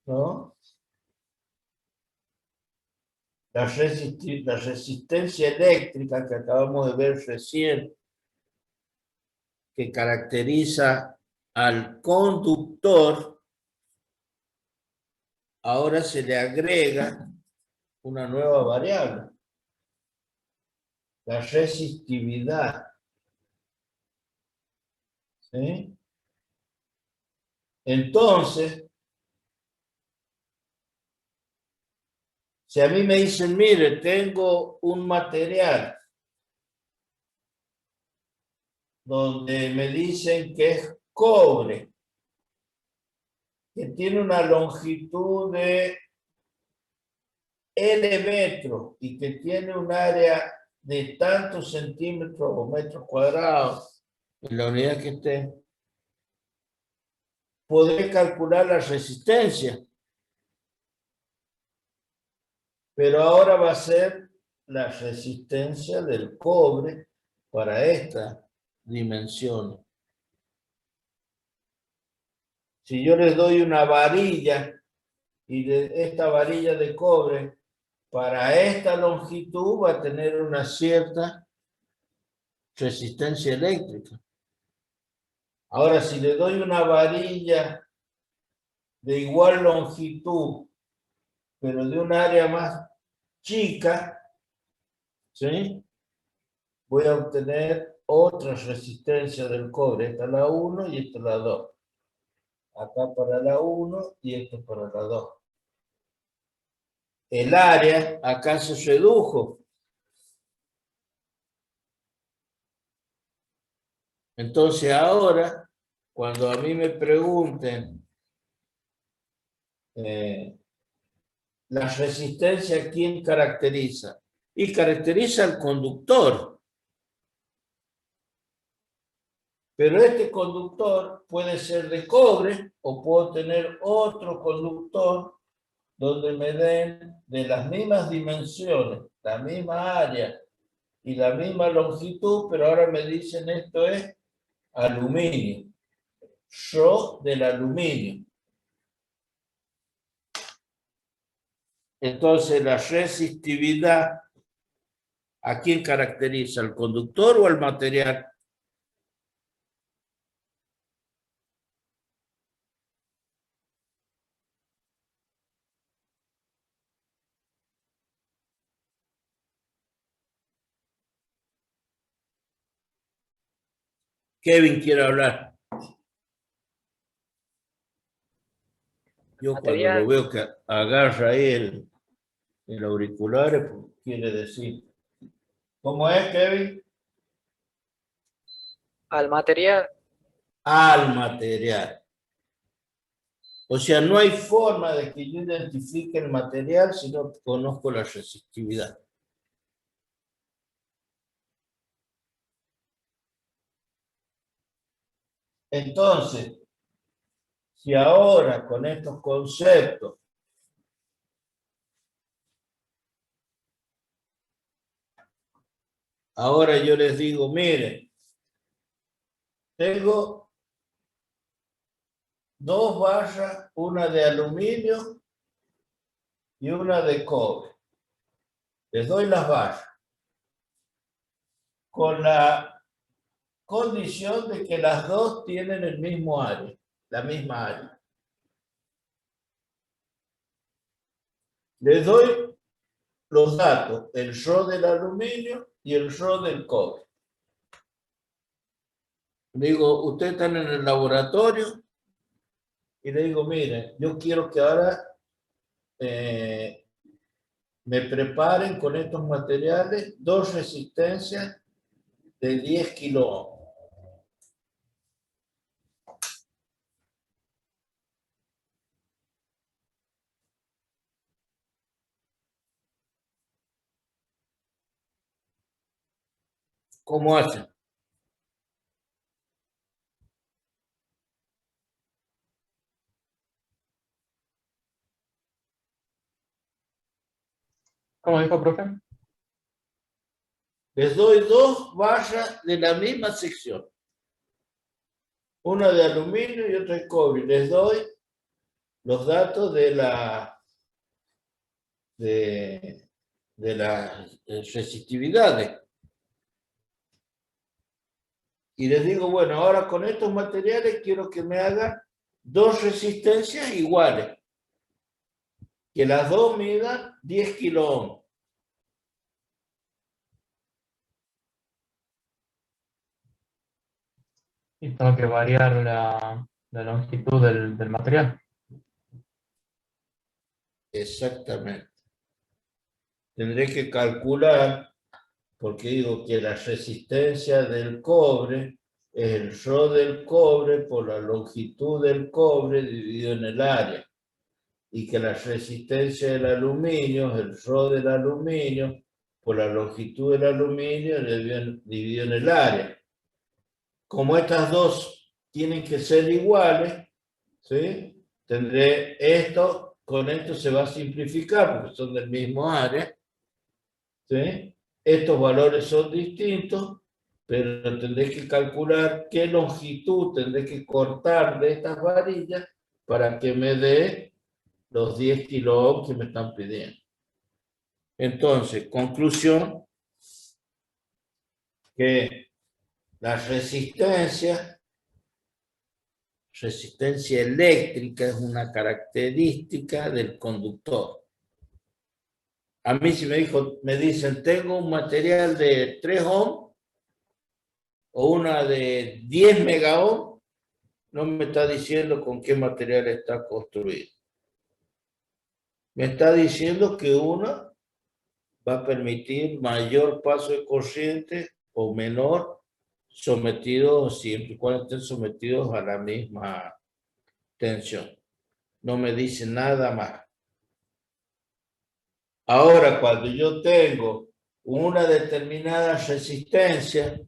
¿no? La resistencia eléctrica que acabamos de ver recién, que caracteriza al conductor, ahora se le agrega una nueva variable, la resistividad. ¿Sí? Entonces, si a mí me dicen, mire, tengo un material donde me dicen que es cobre, que tiene una longitud de L metros y que tiene un área de tantos centímetros o metros cuadrados en la unidad que esté, podré calcular la resistencia. Pero ahora va a ser la resistencia del cobre para esta dimensión. Si yo les doy una varilla y de esta varilla de cobre para esta longitud va a tener una cierta resistencia eléctrica. Ahora, si le doy una varilla de igual longitud, pero de un área más chica, ¿sí? Voy a obtener otra resistencia del cobre. Esta es la 1 y esta es la 2. Acá para la 1 y esto para la 2. El área acá se redujo. Entonces ahora, cuando a mí me pregunten la resistencia, ¿quién caracteriza? Y caracteriza al conductor. Pero este conductor puede ser de cobre o puedo tener otro conductor donde me den de las mismas dimensiones, la misma área y la misma longitud, pero ahora me dicen esto es aluminio. Yo del aluminio. Entonces la resistividad, ¿a quién caracteriza? ¿Al conductor o al material? Kevin quiere hablar. Yo cuando Material. lo veo que agarra ahí el auricular, pues, quiere decir. ¿Cómo es, Kevin? Al material. Al material. O sea, no hay forma de que yo identifique el material si no conozco la resistividad. Entonces, si ahora con estos conceptos ahora yo les digo, miren, tengo dos barras, una de aluminio y una de cobre. Les doy las barras con la condición de que las dos tienen el mismo área, la misma área. Les doy los datos, el Rho del aluminio y el Rho del cobre. Digo, ustedes están en el laboratorio y le digo, miren, yo quiero que ahora me preparen con estos materiales dos resistencias de 10 kilo. ¿Cómo hacen? ¿Cómo dijo, profe? Les doy dos barras de la misma sección. Una de aluminio y otra de cobre. Les doy los datos de las resistividades. Y les digo, bueno, ahora con estos materiales quiero que me hagan dos resistencias iguales. Que las dos midan 10 kilo ohm. Y tengo que variar la longitud del material. Exactamente. Tendré que calcular, porque digo que la resistencia del cobre es el Rho del cobre por la longitud del cobre dividido en el área. Y que la resistencia del aluminio es el Rho del aluminio por la longitud del aluminio dividido en el área. Como estas dos tienen que ser iguales, ¿sí? Tendré esto, con esto se va a simplificar porque son del mismo área, ¿sí? Estos valores son distintos, pero tendré que calcular qué longitud tendré que cortar de estas varillas para que me dé los 10 kilo ohm que me están pidiendo. Entonces, conclusión, que la resistencia eléctrica es una característica del conductor. A mí si me dicen, tengo un material de 3 ohms o una de 10 megaohm, no me está diciendo con qué material está construido. Me está diciendo que una va a permitir mayor paso de corriente o menor, sometidos, siempre y cuando estén sometidos a la misma tensión. No me dice nada más. Ahora, cuando yo tengo una determinada resistencia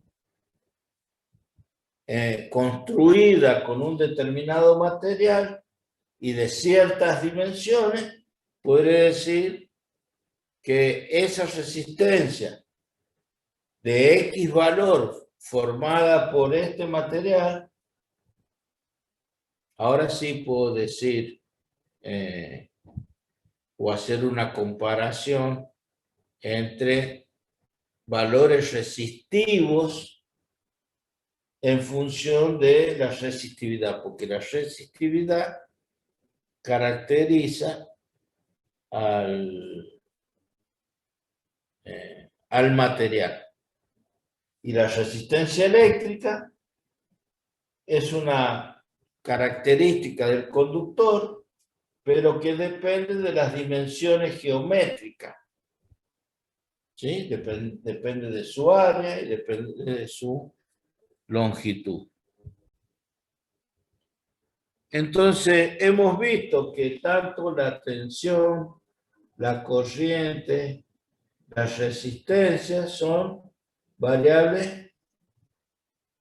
construida con un determinado material y de ciertas dimensiones, podría decir que esa resistencia de X valor formada por este material, ahora sí puedo decir o hacer una comparación entre valores resistivos en función de la resistividad, porque la resistividad caracteriza al material. Y la resistencia eléctrica es una característica del conductor, pero que depende de las dimensiones geométricas. ¿Sí? Depende de su área y depende de su longitud. Entonces, hemos visto que tanto la tensión, la corriente, la resistencia son variables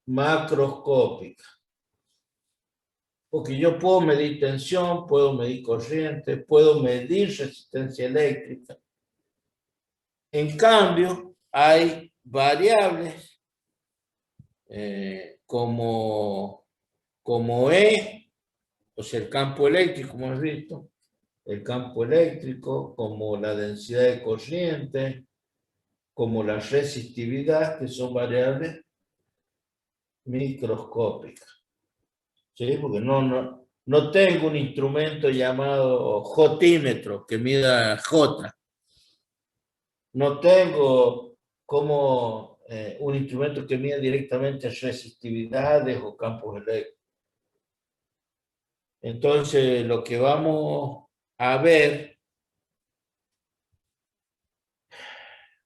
macroscópicas. Porque yo puedo medir tensión, puedo medir corriente, puedo medir resistencia eléctrica. En cambio, hay variables como E, o sea, el campo eléctrico, como hemos visto, el campo eléctrico, como la densidad de corriente, como la resistividad, que son variables microscópicas. ¿Sí? Porque no tengo un instrumento llamado jotímetro que mida J. No tengo como un instrumento que mida directamente resistividades o campos eléctricos. Entonces, lo que vamos a ver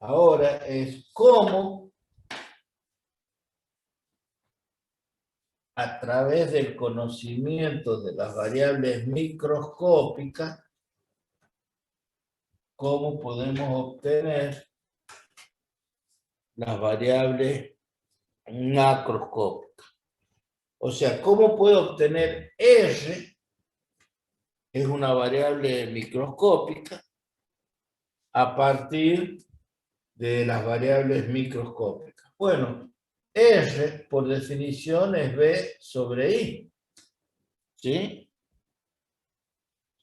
ahora es cómo a través del conocimiento de las variables microscópicas, cómo podemos obtener las variables macroscópicas. O sea, ¿cómo puedo obtener R? Es una variable microscópica a partir de las variables microscópicas. Bueno, R por definición es B sobre I. ¿Sí?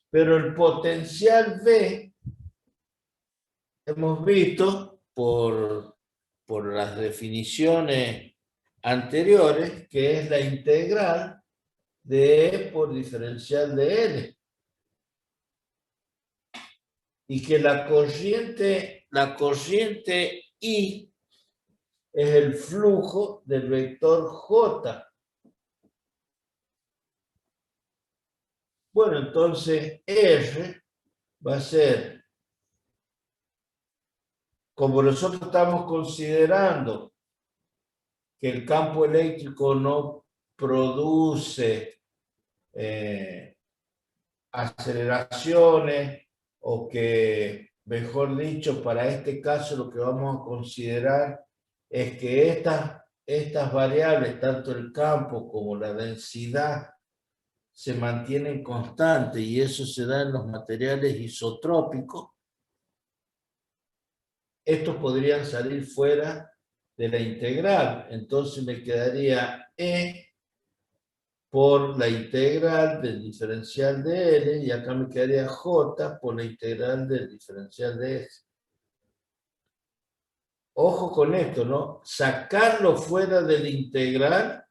Pero el potencial V, hemos visto por las definiciones anteriores, que es la integral de E por diferencial de L. Y que la corriente I es el flujo del vector J. Bueno, entonces R va a ser, como nosotros estamos considerando que el campo eléctrico no produce aceleraciones, o que, mejor dicho, para este caso lo que vamos a considerar es que estas variables, tanto el campo como la densidad, se mantienen constantes, y eso se da en los materiales isotrópicos. Estos podrían salir fuera de la integral, entonces me quedaría E por la integral del diferencial de L, y acá me quedaría J por la integral del diferencial de S. Ojo con esto, ¿no? Sacarlo fuera de la integral,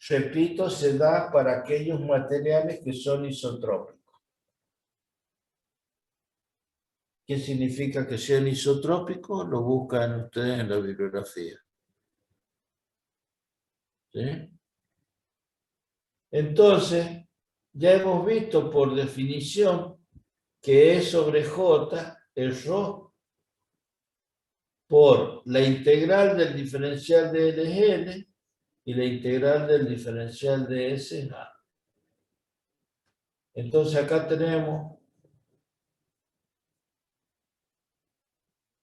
repito, se da para aquellos materiales que son isotrópicos. ¿Qué significa que sean isotrópicos? Lo buscan ustedes en la bibliografía. ¿Sí? Entonces, ya hemos visto por definición que E sobre J es ρ por la integral del diferencial de LGN y la integral del diferencial de SH. Entonces acá tenemos,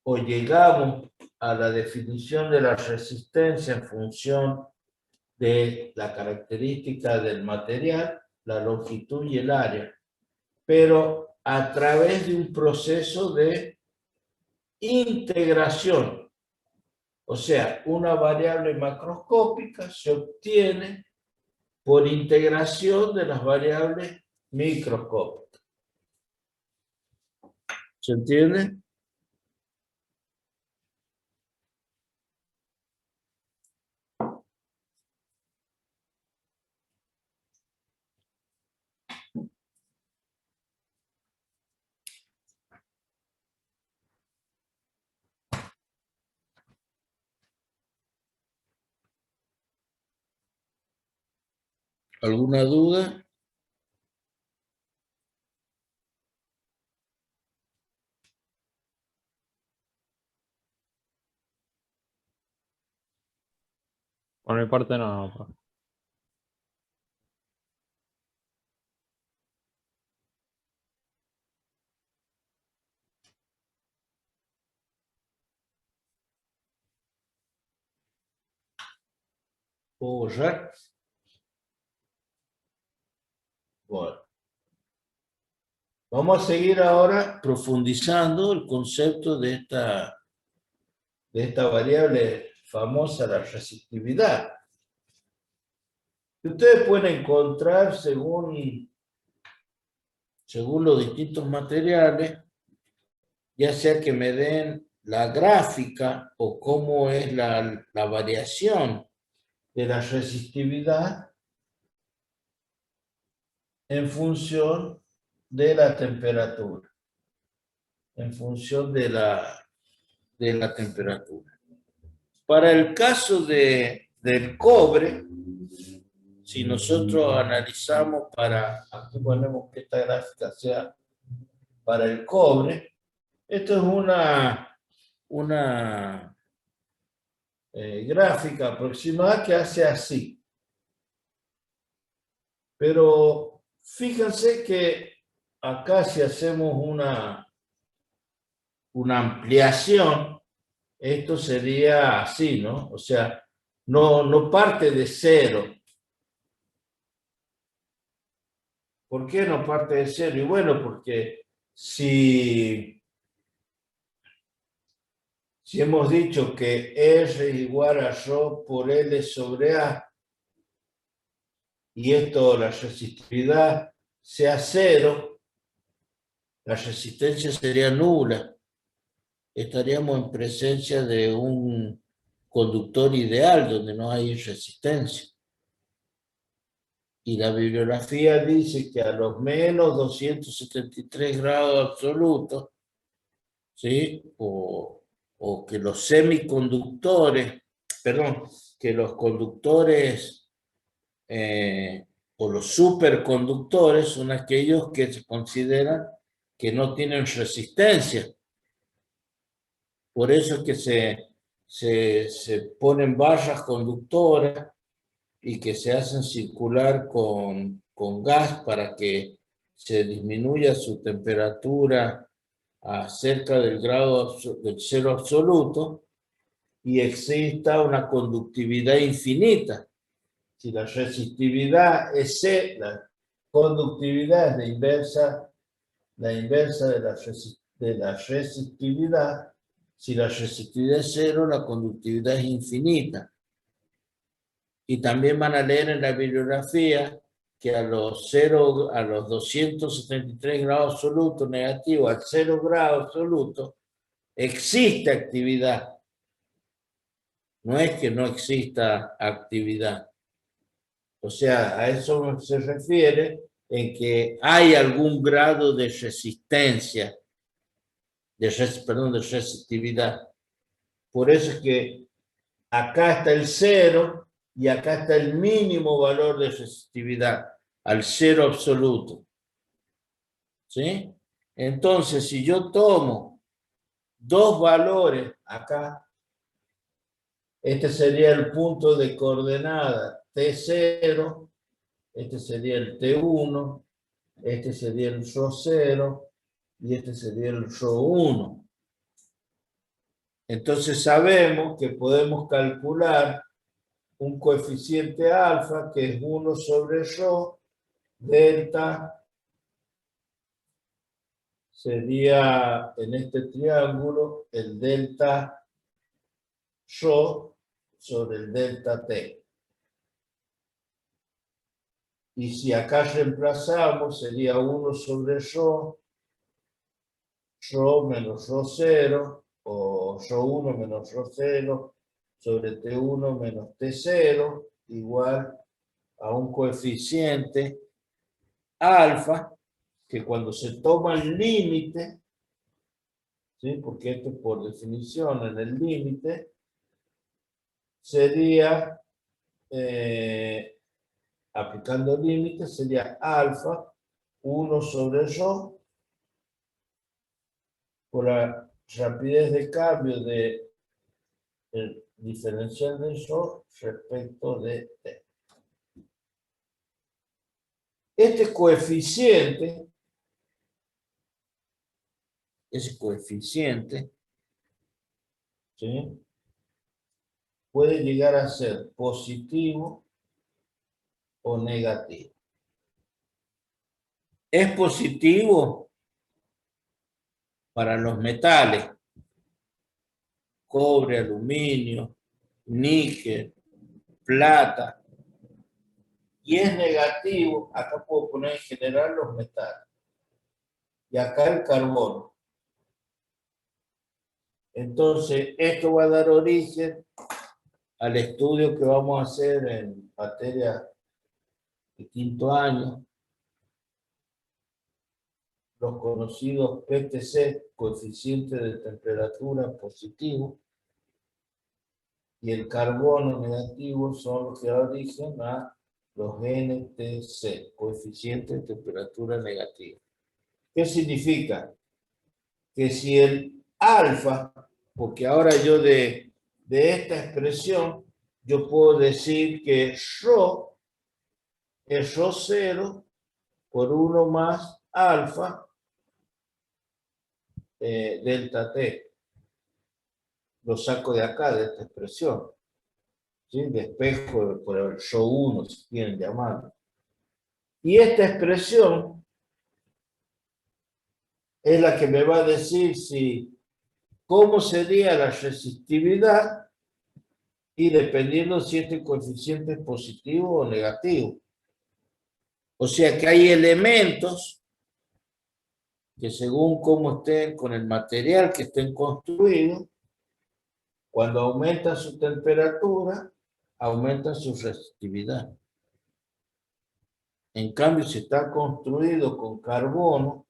o llegamos a la definición de la resistencia en función de la característica del material, la longitud y el área, pero a través de un proceso de integración. O sea, una variable macroscópica se obtiene por integración de las variables microscópicas. ¿Se entiende? ¿Alguna duda? Por mi parte no, profe. ¿Puedo borrar? Bueno. Vamos a seguir ahora profundizando el concepto de esta variable famosa, la resistividad. Ustedes pueden encontrar según los distintos materiales, ya sea que me den la gráfica o cómo es la variación de la resistividad en función de la temperatura, en función de la temperatura. Para el caso del cobre, si nosotros analizamos aquí ponemos que esta gráfica sea para el cobre, esto es una gráfica aproximada que hace así. Pero fíjense que acá si hacemos una ampliación, esto sería así, ¿no? O sea, no parte de cero. ¿Por qué no parte de cero? Y bueno, porque si hemos dicho que R es igual a ρ por L sobre A, y esto, la resistividad sea cero, la resistencia sería nula. Estaríamos en presencia de un conductor ideal donde no hay resistencia. Y la bibliografía dice que a los menos 273 grados absolutos, ¿sí? O que los semiconductores, perdón, que los conductores o los superconductores son aquellos que se consideran que no tienen resistencia. Por eso es que se ponen barras conductoras y que se hacen circular con gas para que se disminuya su temperatura a cerca del del cero absoluto y exista una conductividad infinita. Si la resistividad es C, la conductividad es la inversa de la resistividad. Si la resistividad es cero, la conductividad es infinita. Y también van a leer en la bibliografía que a los 273 grados absolutos negativos, al 0 grado absoluto, existe actividad. No es que no exista actividad. O sea, a eso se refiere en que hay algún grado de resistencia perdón, de resistividad. Por eso es que acá está el 0 y acá está el mínimo valor de resistividad, al 0 absoluto. ¿Sí? Entonces, si yo tomo dos valores acá, este sería el punto de coordenada T0, este sería el T1, este sería el ρ0 y este sería el ρ1. Entonces sabemos que podemos calcular un coeficiente alfa que es 1 sobre ρ, delta sería en este triángulo el delta ρ sobre el delta t. Y si acá reemplazamos, sería 1 sobre ρ menos ρ0, o ρ1 menos ρ0 sobre t1 menos t0, igual a un coeficiente alfa, que cuando se toma el límite, ¿sí? Porque esto por definición en el límite, sería, aplicando el límite, sería alfa 1 sobre ρ por la rapidez de cambio de el diferencial de ρ respecto de t. Este coeficiente, ¿sí? Puede llegar a ser positivo o negativo. Es positivo para los metales, cobre, aluminio, níquel, plata, y es negativo, acá puedo poner en general los metales, y acá el carbono. Entonces, esto va a dar origen al estudio que vamos a hacer en materia de quinto año, los conocidos PTC, coeficiente de temperatura positivo, y el carbono negativo son los que dan origen a los NTC, coeficiente de temperatura negativa. ¿Qué significa? Que si el alfa, porque ahora yo de esta expresión, yo puedo decir que ρ es ρ0 por 1 más alfa delta t. Lo saco de acá, de esta expresión. ¿Sí? Despejo por el ρ1, si quieren llamarlo. Y esta expresión es la que me va a decir cómo sería la resistividad y dependiendo si este coeficiente es positivo o negativo. O sea que hay elementos que según cómo estén con el material que estén construidos, cuando aumenta su temperatura, aumenta su resistividad. En cambio, si está construido con carbono,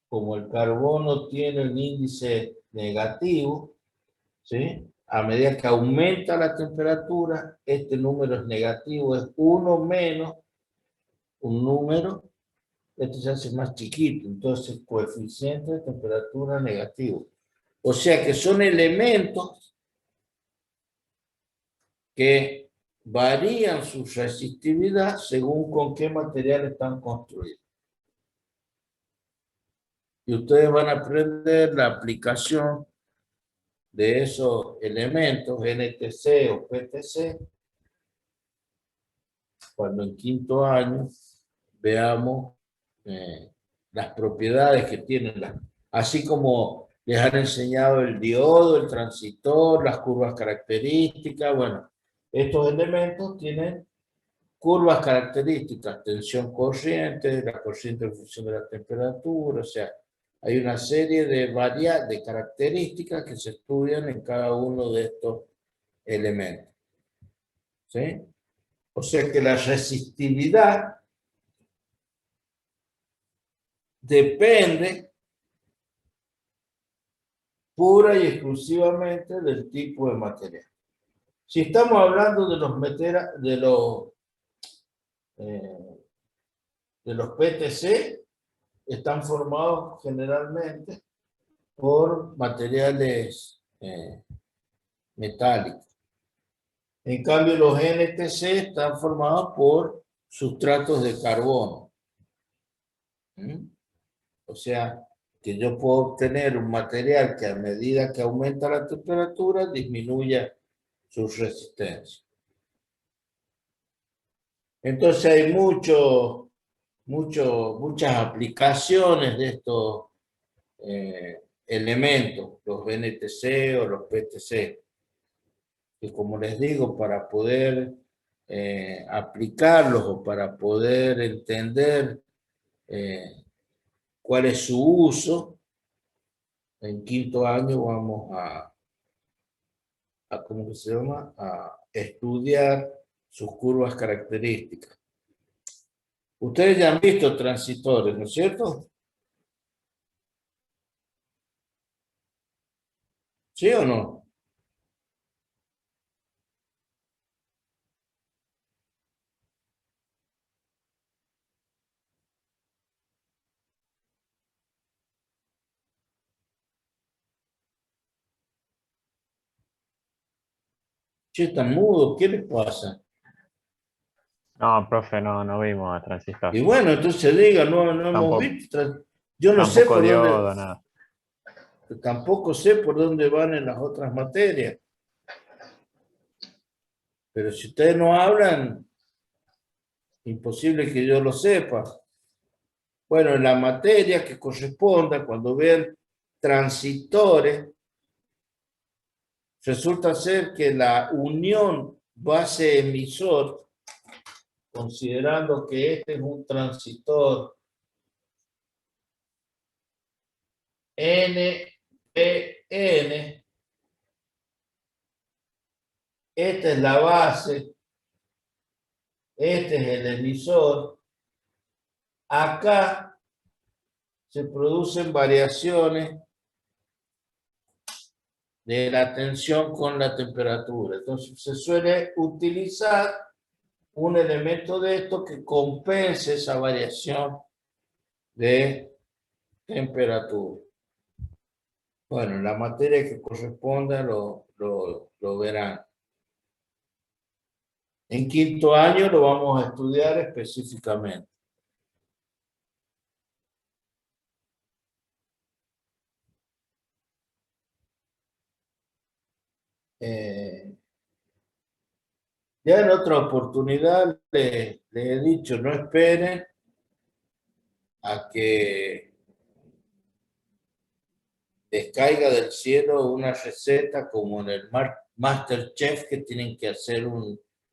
como el carbono tiene un índice negativo, ¿sí? A medida que aumenta la temperatura, este número es negativo, es 1 menos un número, este se hace más chiquito, entonces coeficiente de temperatura negativo. O sea que son elementos que varían su resistividad según con qué material están construidos. Y ustedes van a aprender la aplicación de esos elementos, NTC o PTC, cuando en quinto año veamos las propiedades que tienen, así como les han enseñado el diodo, el transistor, las curvas características. Bueno, estos elementos tienen curvas características, tensión corriente, la corriente en función de la temperatura, o sea, hay una serie de características que se estudian en cada uno de estos elementos. ¿Sí? O sea que la resistividad depende pura y exclusivamente del tipo de material. Si estamos hablando de los PTC, están formados generalmente por materiales metálicos. En cambio, los NTC están formados por sustratos de carbono. O sea, que yo puedo obtener un material que a medida que aumenta la temperatura disminuya su resistencia. Entonces hay muchas aplicaciones de estos elementos, los NTC o los PTC, que como les digo, para poder aplicarlos o para poder entender cuál es su uso, en quinto año vamos a ¿cómo se llama? A estudiar sus curvas características. Ustedes ya han visto transitores, ¿no es cierto? ¿Sí o no? Che, están mudos, ¿qué les pasa? No, profe, no vimos a transistor. Y bueno, entonces diga, no hemos Tampoco- visto. Yo no sé Tampoco por diodo, dónde, nada. tampoco sé por dónde van en las otras materias. Pero si ustedes no hablan, imposible que yo lo sepa. Bueno, en la materia que corresponda, cuando vean transitores, resulta ser que la unión base-emisor, considerando que este es un transitor NPN, esta es la base, este es el emisor, acá se producen variaciones de la tensión con la temperatura. Entonces se suele utilizar un elemento de esto que compense esa variación de temperatura. Bueno, en la materia que corresponda lo verán. En quinto año lo vamos a estudiar específicamente. Ya en otra oportunidad les he dicho, no esperen a que les caiga del cielo una receta como en el MasterChef, que tienen que hacer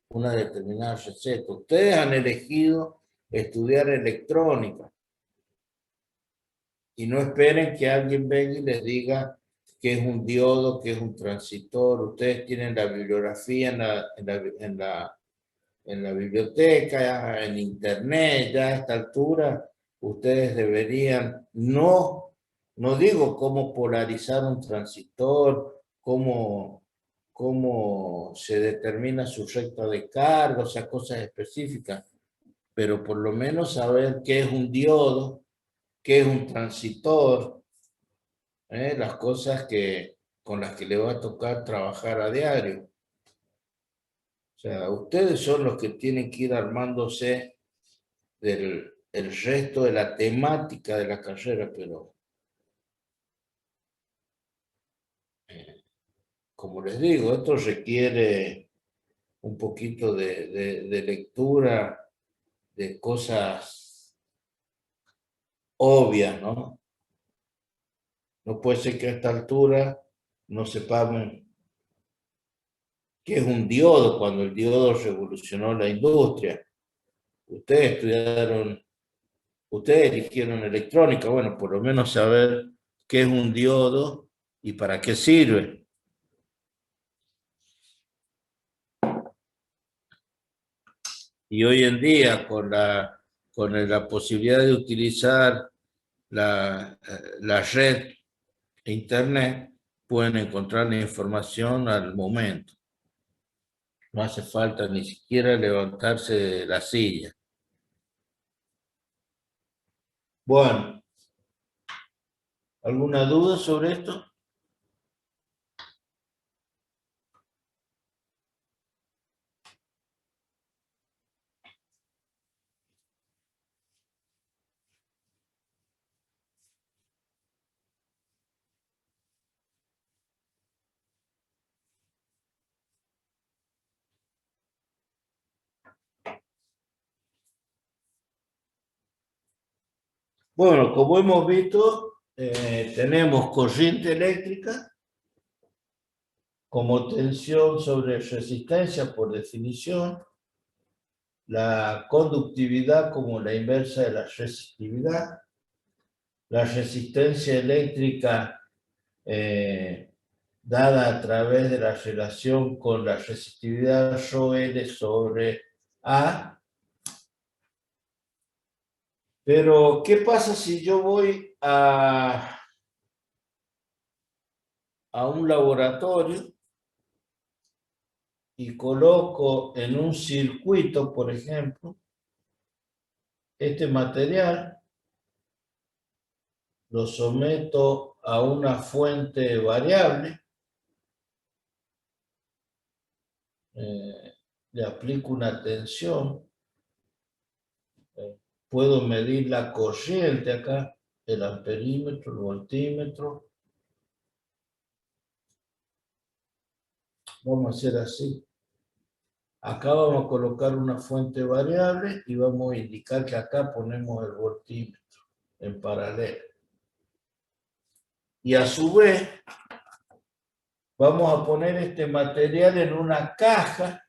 una determinada receta. Ustedes han elegido estudiar electrónica y no esperen que alguien venga y les diga qué es un diodo, qué es un transitor. Ustedes tienen la bibliografía en la biblioteca, en internet. Ya a esta altura ustedes deberían, no digo cómo polarizar un transitor, cómo se determina su recta de carga, o sea, cosas específicas, pero por lo menos saber qué es un diodo, qué es un transitor, las cosas con las que le va a tocar trabajar a diario. O sea, ustedes son los que tienen que ir armándose el resto de la temática de la carrera, pero como les digo, esto requiere un poquito de lectura de cosas obvias, ¿no? No puede ser que a esta altura no sepamos qué es un diodo cuando el diodo revolucionó la industria. Ustedes eligieron electrónica, bueno, por lo menos saber qué es un diodo y para qué sirve. Y hoy en día, con la posibilidad de utilizar la red internet, pueden encontrar la información al momento. No hace falta ni siquiera levantarse de la silla. Bueno, ¿alguna duda sobre esto? Bueno, como hemos visto, tenemos corriente eléctrica como tensión sobre resistencia por definición, la conductividad como la inversa de la resistividad, la resistencia eléctrica dada a través de la relación con la resistividad ρL sobre A. Pero, ¿qué pasa si yo voy a un laboratorio y coloco en un circuito, por ejemplo, este material, lo someto a una fuente variable, le aplico una tensión, puedo medir la corriente acá, el amperímetro, el voltímetro. Vamos a hacer así. Acá vamos a colocar una fuente variable y vamos a indicar que acá ponemos el voltímetro en paralelo. Y a su vez, vamos a poner este material en una caja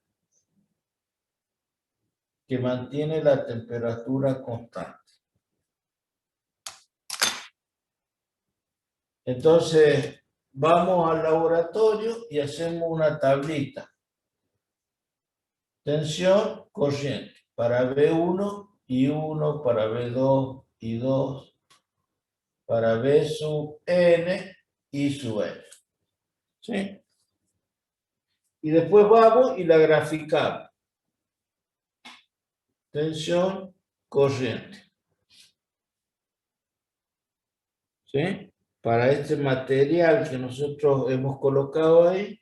que mantiene la temperatura constante. Entonces, vamos al laboratorio y hacemos una tablita. Tensión, corriente, para B1 y 1, para B2 y 2, para B sub N y sub N. ¿Sí? Y después vamos y la graficamos. Tensión, corriente. ¿Sí? Para este material que nosotros hemos colocado ahí,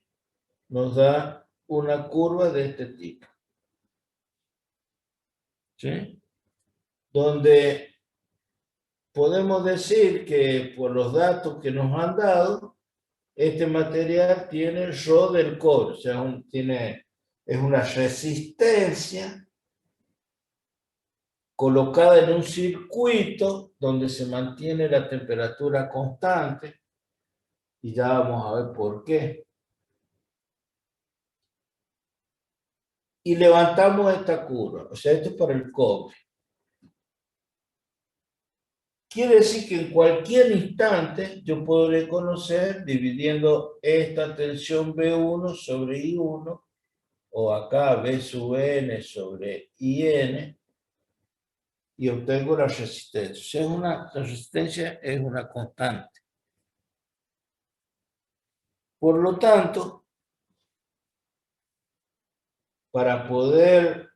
nos da una curva de este tipo. ¿Sí? Donde podemos decir que por los datos que nos han dado, este material tiene el ρ del cobre, o sea, es una resistencia colocada en un circuito donde se mantiene la temperatura constante, y ya vamos a ver por qué. Y levantamos esta curva, o sea, esto es para el cobre. Quiere decir que en cualquier instante yo puedo reconocer dividiendo esta tensión B1 sobre I1, o acá B sub N sobre IN, y obtengo la resistencia. O sea, la resistencia es una constante. Por lo tanto, para poder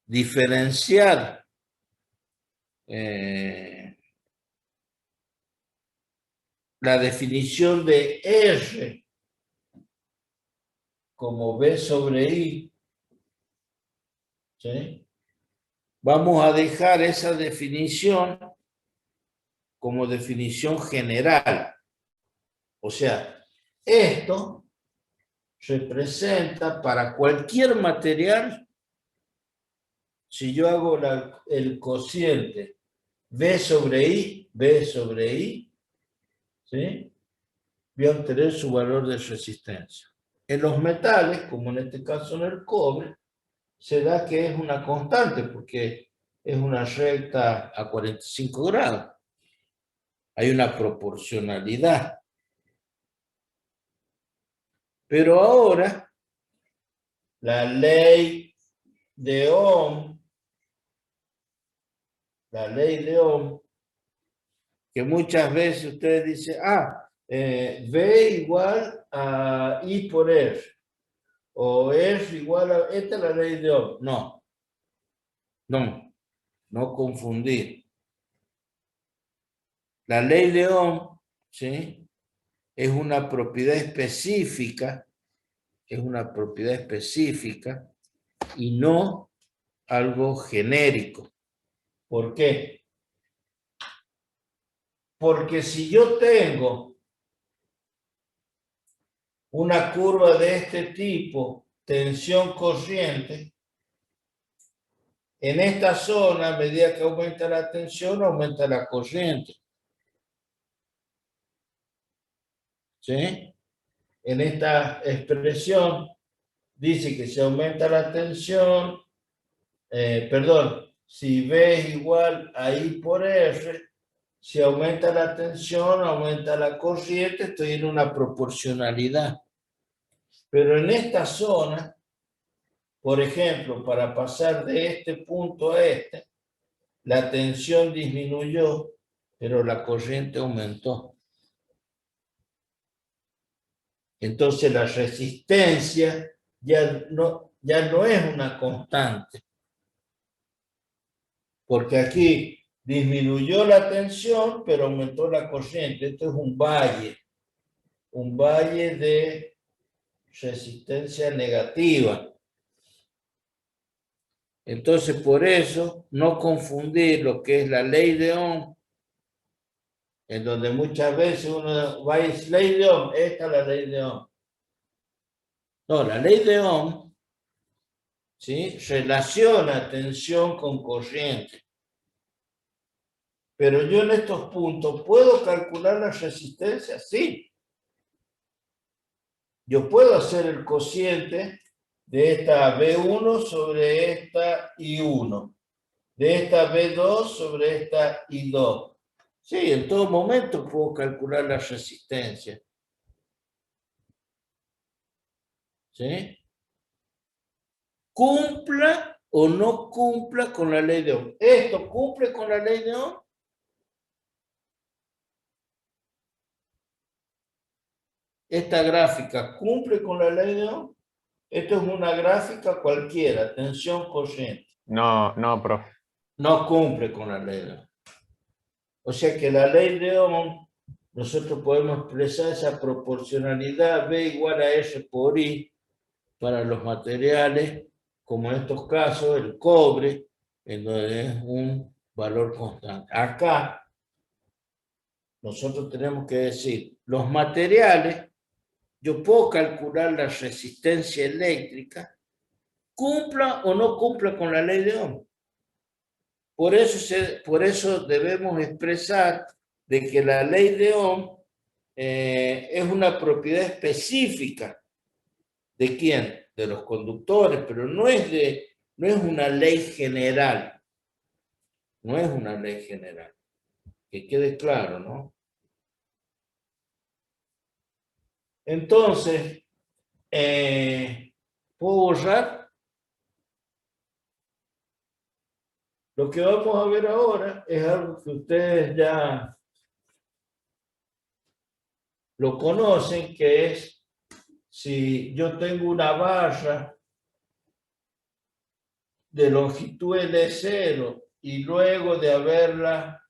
diferenciar la definición de R como B sobre I, ¿sí? Vamos a dejar esa definición como definición general. O sea, esto representa para cualquier material, si yo hago el cociente B sobre I, ¿sí? Voy a obtener su valor de resistencia. En los metales, como en este caso en el cobre, se da que es una constante porque es una recta a 45 grados. Hay una proporcionalidad. Pero ahora, la ley de Ohm, que muchas veces ustedes dicen, V igual a I por R, o R igual a, esta es la ley de Ohm. No confundir. La ley de Ohm, ¿sí?, es una propiedad específica, y no algo genérico. ¿Por qué? Porque si yo tengo una curva de este tipo, tensión corriente, en esta zona, a medida que aumenta la tensión, aumenta la corriente. ¿Sí? En esta expresión dice que si aumenta la tensión, si V es igual a I por R, si aumenta la tensión, aumenta la corriente, estoy en una proporcionalidad. Pero en esta zona, por ejemplo, para pasar de este punto a este, la tensión disminuyó, pero la corriente aumentó. Entonces la resistencia ya no es una constante. Porque aquí disminuyó la tensión, pero aumentó la corriente. Esto es un valle de resistencia negativa. Entonces, por eso, no confundir lo que es la ley de Ohm, en donde muchas veces uno va y dice, ley de Ohm, esta es la ley de Ohm. No, la ley de Ohm, ¿sí?, relaciona tensión con corriente. Pero yo en estos puntos, ¿puedo calcular la resistencia? Sí. Yo puedo hacer el cociente de esta B1 sobre esta I1, de esta B2 sobre esta I2. Sí, en todo momento puedo calcular la resistencia. ¿Sí? Cumpla o no cumpla con la ley de Ohm. ¿Esto cumple con la ley de Ohm? Esta gráfica cumple con la ley de Ohm. Esto es una gráfica cualquiera, tensión corriente. No, profe. No cumple con la ley de Ohm. O sea que la ley de Ohm, nosotros podemos expresar esa proporcionalidad B igual a R por I para los materiales, como en estos casos el cobre, en donde es un valor constante. Acá, nosotros tenemos que decir, los materiales, yo puedo calcular la resistencia eléctrica, cumpla o no cumpla con la ley de Ohm. Por eso debemos expresar de que la ley de Ohm es una propiedad específica. ¿De quién? De los conductores, pero no es una ley general. No es una ley general. Que quede claro, ¿no? Entonces, ¿puedo borrar? Lo que vamos a ver ahora es algo que ustedes ya lo conocen, que es si yo tengo una barra de longitud L0 y luego de haberla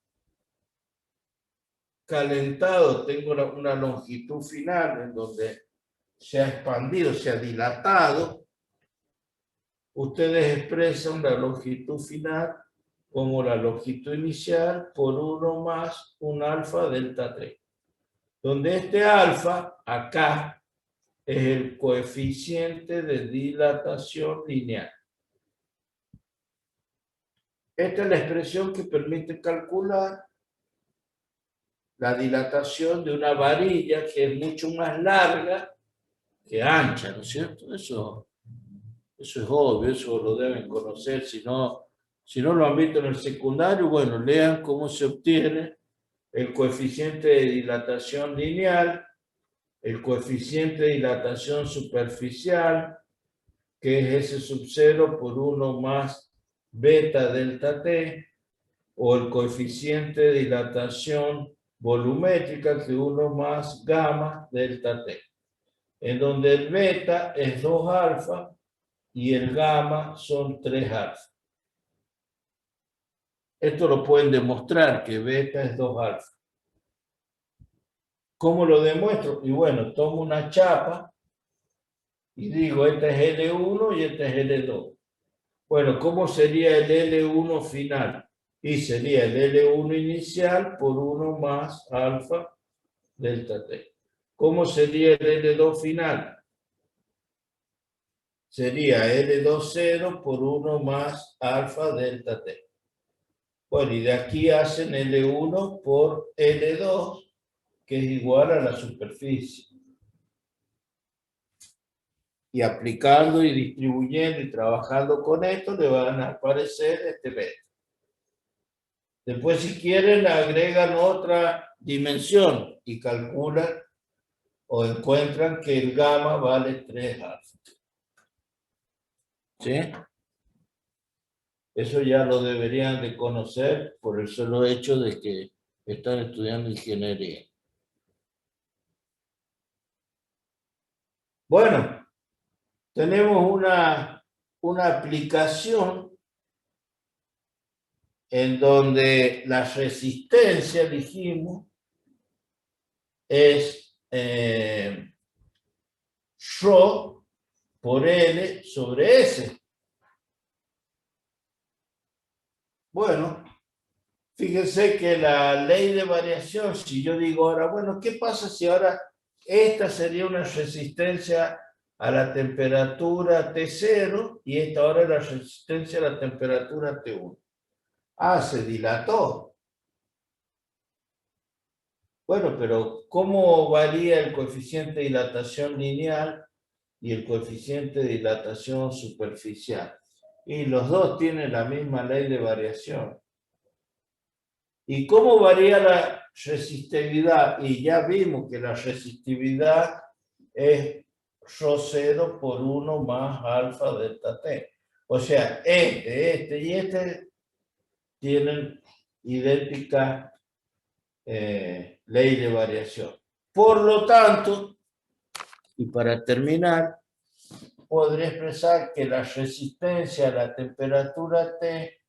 calentado tengo una longitud final en donde se ha expandido, se ha dilatado, ustedes expresan la longitud final como la longitud inicial por 1 más un alfa delta T, donde este alfa acá es el coeficiente de dilatación lineal. Esta es la expresión que permite calcular la dilatación de una varilla que es mucho más larga que ancha, ¿no es cierto? Eso es obvio, eso lo deben conocer. Si no lo han visto en el secundario, bueno, lean cómo se obtiene el coeficiente de dilatación lineal, el coeficiente de dilatación superficial, que es S sub 0 por 1 más beta delta T, o el coeficiente de dilatación volumétrica que 1 más gamma delta T, en donde el beta es 2 alfa y el gamma son 3 alfa. Esto lo pueden demostrar, que beta es 2 alfa. ¿Cómo lo demuestro? Y bueno, tomo una chapa y digo, esta es L1 y esta es L2. Bueno, ¿cómo sería el L1 final? Y sería el L1 inicial por 1 más alfa delta T. ¿Cómo sería el L2 final? Sería L2 0 por 1 más alfa delta T. Bueno, y de aquí hacen L1 por L2, que es igual a la superficie. Y aplicando y distribuyendo y trabajando con esto, le van a aparecer este beta. Después, si quieren, agregan otra dimensión y calculan o encuentran que el gamma vale 3 alfa. ¿Sí? Eso ya lo deberían de conocer por el solo hecho de que están estudiando ingeniería. Bueno, tenemos una aplicación en donde la resistencia, dijimos, es Rho por L sobre S. Bueno, fíjense que la ley de variación, si yo digo ahora, bueno, ¿qué pasa si ahora esta sería una resistencia a la temperatura T0 y esta ahora es la resistencia a la temperatura T1? Ah, se dilató. Bueno, pero ¿cómo varía el coeficiente de dilatación lineal y el coeficiente de dilatación superficial? Y los dos tienen la misma ley de variación. ¿Y cómo varía la resistividad? Y ya vimos que la resistividad es Rho0 por 1 más alfa delta T. O sea, este y este tienen idéntica ley de variación. Por lo tanto, y para terminar, podría expresar que la resistencia a la temperatura T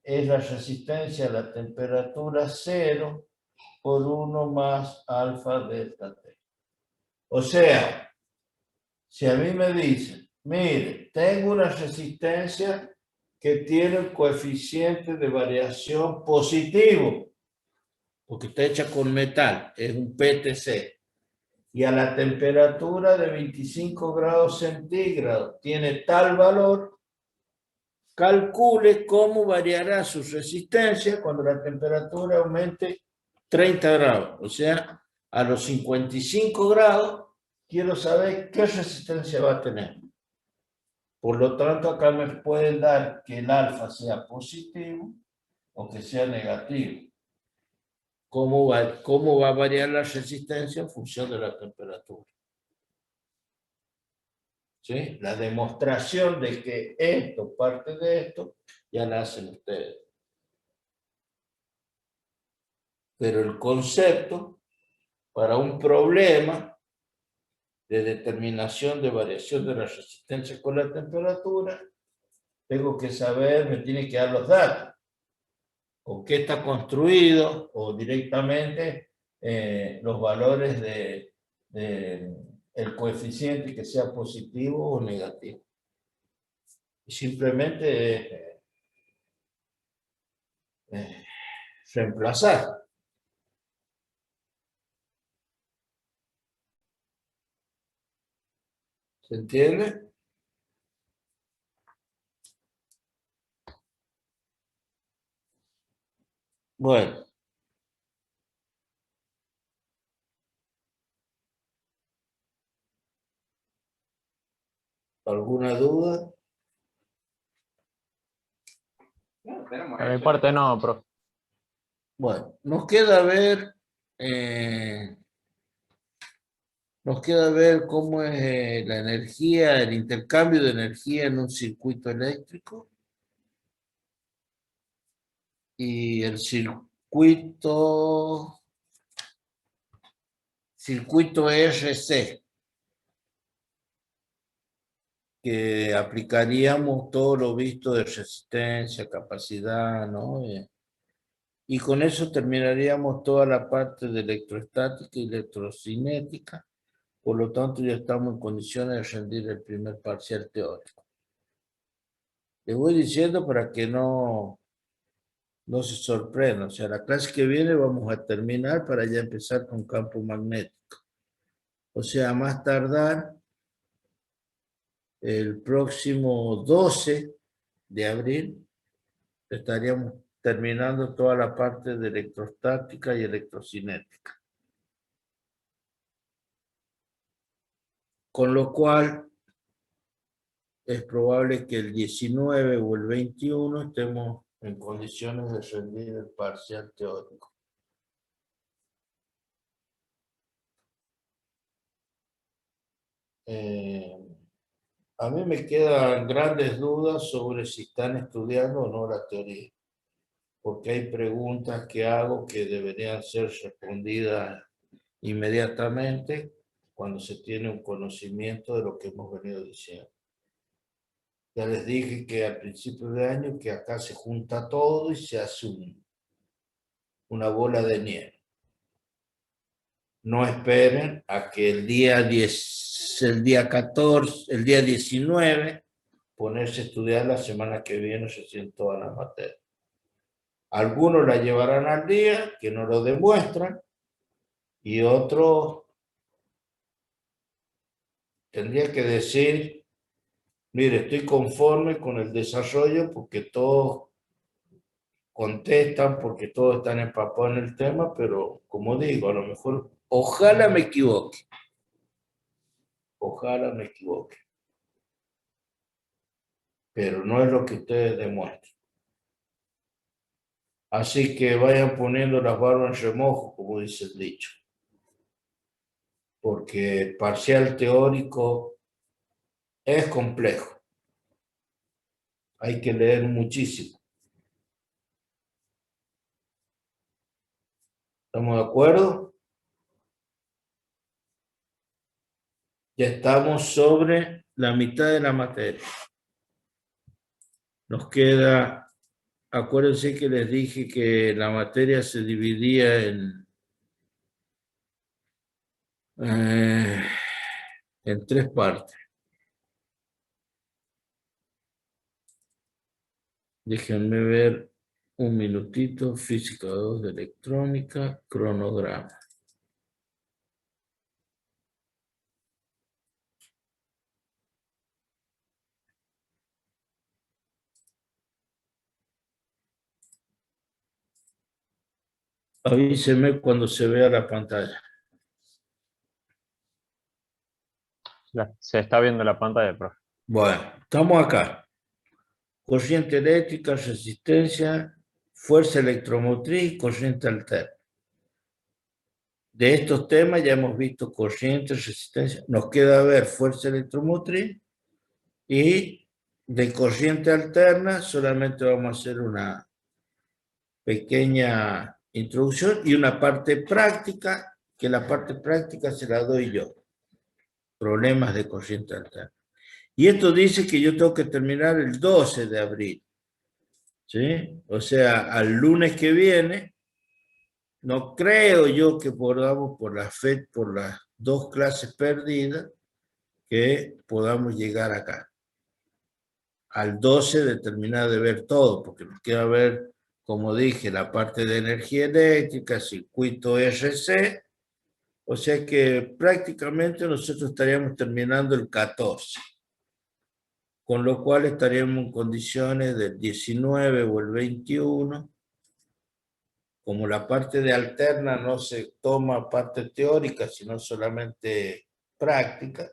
es la resistencia a la temperatura 0 por 1 más alfa delta T. O sea, si a mí me dicen, mire, tengo una resistencia que tiene un coeficiente de variación positivo, porque está hecha con metal, es un PTC, y a la temperatura de 25 grados centígrados tiene tal valor, calcule cómo variará su resistencia cuando la temperatura aumente 30 grados. O sea, a los 55 grados, quiero saber qué resistencia va a tener. Por lo tanto, acá me pueden dar que el alfa sea positivo o que sea negativo. ¿Cómo va a variar la resistencia en función de la temperatura? ¿Sí? La demostración de que esto parte de esto ya la hacen ustedes. Pero el concepto para un problema de determinación de variación de la resistencia con la temperatura, tengo que saber, me tiene que dar los datos. Con qué está construido o directamente los valores el coeficiente que sea positivo o negativo. Y simplemente reemplazar. ¿Se entiende? Bueno. ¿Alguna duda? Por mi parte no, profe. Bueno, nos queda ver cómo es la energía, el intercambio de energía en un circuito eléctrico. Y el circuito circuito RC, que aplicaríamos todo lo visto de resistencia, capacidad, ¿no? Y con eso terminaríamos toda la parte de electrostática y electrocinética. Por lo tanto, ya estamos en condiciones de rendir el primer parcial teórico. Les voy diciendo para que no se sorprendan. O sea, la clase que viene vamos a terminar para ya empezar con campo magnético. O sea, a más tardar el próximo 12 de abril estaríamos terminando toda la parte de electrostática y electrocinética. Con lo cual, es probable que el 19 o el 21 estemos en condiciones de rendir el parcial teórico. A mí me quedan grandes dudas sobre si están estudiando o no la teoría, porque hay preguntas que hago que deberían ser respondidas inmediatamente cuando se tiene un conocimiento de lo que hemos venido diciendo. Ya les dije que al principio de año que acá se junta todo y se hace una bola de nieve. No esperen a que el día 10, el día 14, el día 19, ponerse a estudiar la semana que viene recién todas las materias. Algunos la llevarán al día, que no lo demuestran, y otros tendría que decir, mire, estoy conforme con el desarrollo porque todos contestan, porque todos están empapados en el tema, pero como digo, a lo mejor, ojalá me equivoque. Ojalá me equivoque. Pero no es lo que ustedes demuestran. Así que vayan poniendo las barbas en remojo, como dice el dicho. Porque el parcial teórico es complejo. Hay que leer muchísimo. ¿Estamos de acuerdo? Ya estamos sobre la mitad de la materia. Nos queda, acuérdense que les dije que la materia se dividía en 3 partes. Déjenme ver un minutito. Física 2 de electrónica, cronograma. Avíseme cuando se vea la pantalla. Se está viendo la pantalla, profe. Bueno, estamos acá. Corriente eléctrica, resistencia, fuerza electromotriz y corriente alterna. De estos temas ya hemos visto corriente, resistencia. Nos queda ver fuerza electromotriz y de corriente alterna solamente vamos a hacer una pequeña introducción y una parte práctica, que la parte práctica se la doy yo. Problemas de corriente alterna. Y esto dice que yo tengo que terminar el 12 de abril. ¿Sí? O sea, al lunes que viene, no creo yo que podamos, por las 2 clases perdidas, que podamos llegar acá. Al 12 de terminar de ver todo, porque nos queda ver, como dije, la parte de energía eléctrica, circuito RC. O sea que prácticamente nosotros estaríamos terminando el 14. Con lo cual estaríamos en condiciones del 19 o el 21. Como la parte de alterna no se toma parte teórica, sino solamente práctica,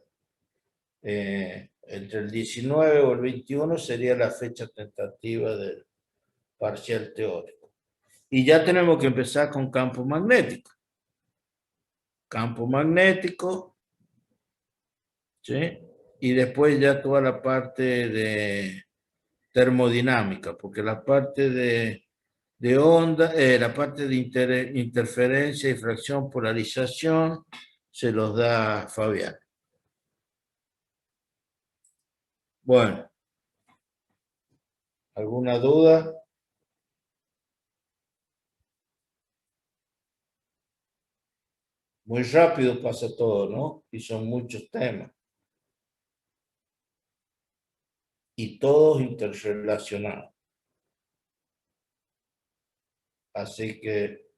entre el 19 o el 21 sería la fecha tentativa del parcial teórico. Y ya tenemos que empezar con campo magnético. Campo magnético, ¿sí? Y después ya toda la parte de termodinámica, porque la parte de onda, la parte de interferencia, difracción, polarización, se los da Fabián. Bueno, ¿alguna duda? Muy rápido pasa todo, ¿no? Y son muchos temas. Y todos interrelacionados. Así que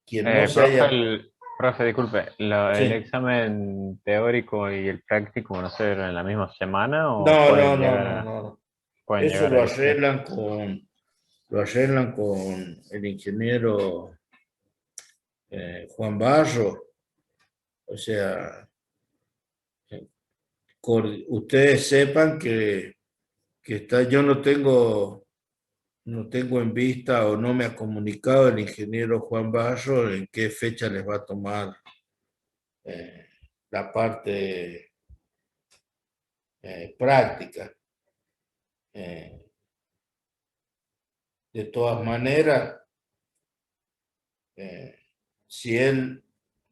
quien no se Profe, haya... profe, disculpe, ¿el Sí. examen teórico y el práctico no se en la misma semana o No, pueden no, no, llegar no, a, no. pueden Eso llegar a diferir? lo arreglan con el ingeniero Juan Barro. O sea, ustedes sepan que está, yo no tengo en vista o no me ha comunicado el ingeniero Juan Barro en qué fecha les va a tomar eh, la parte práctica. De todas maneras, si él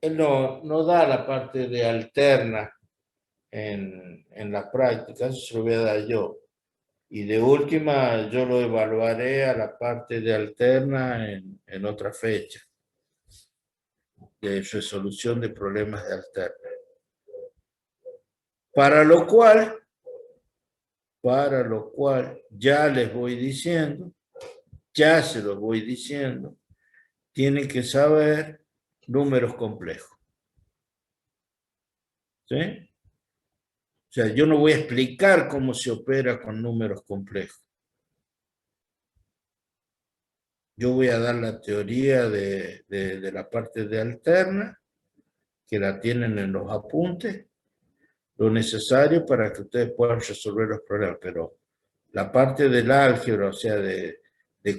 no da la parte de alterna en la práctica, eso se lo voy a dar yo. Y de última, yo lo evaluaré a la parte de alterna en otra fecha, de resolución de problemas de alterna. Para lo cual, ya les voy diciendo, ya se los voy diciendo, tienen que saber números complejos. ¿Sí? O sea, yo no voy a explicar cómo se opera con números complejos. Yo voy a dar la teoría de la parte de alterna, que la tienen en los apuntes, lo necesario para que ustedes puedan resolver los problemas, pero la parte del álgebra, o sea, de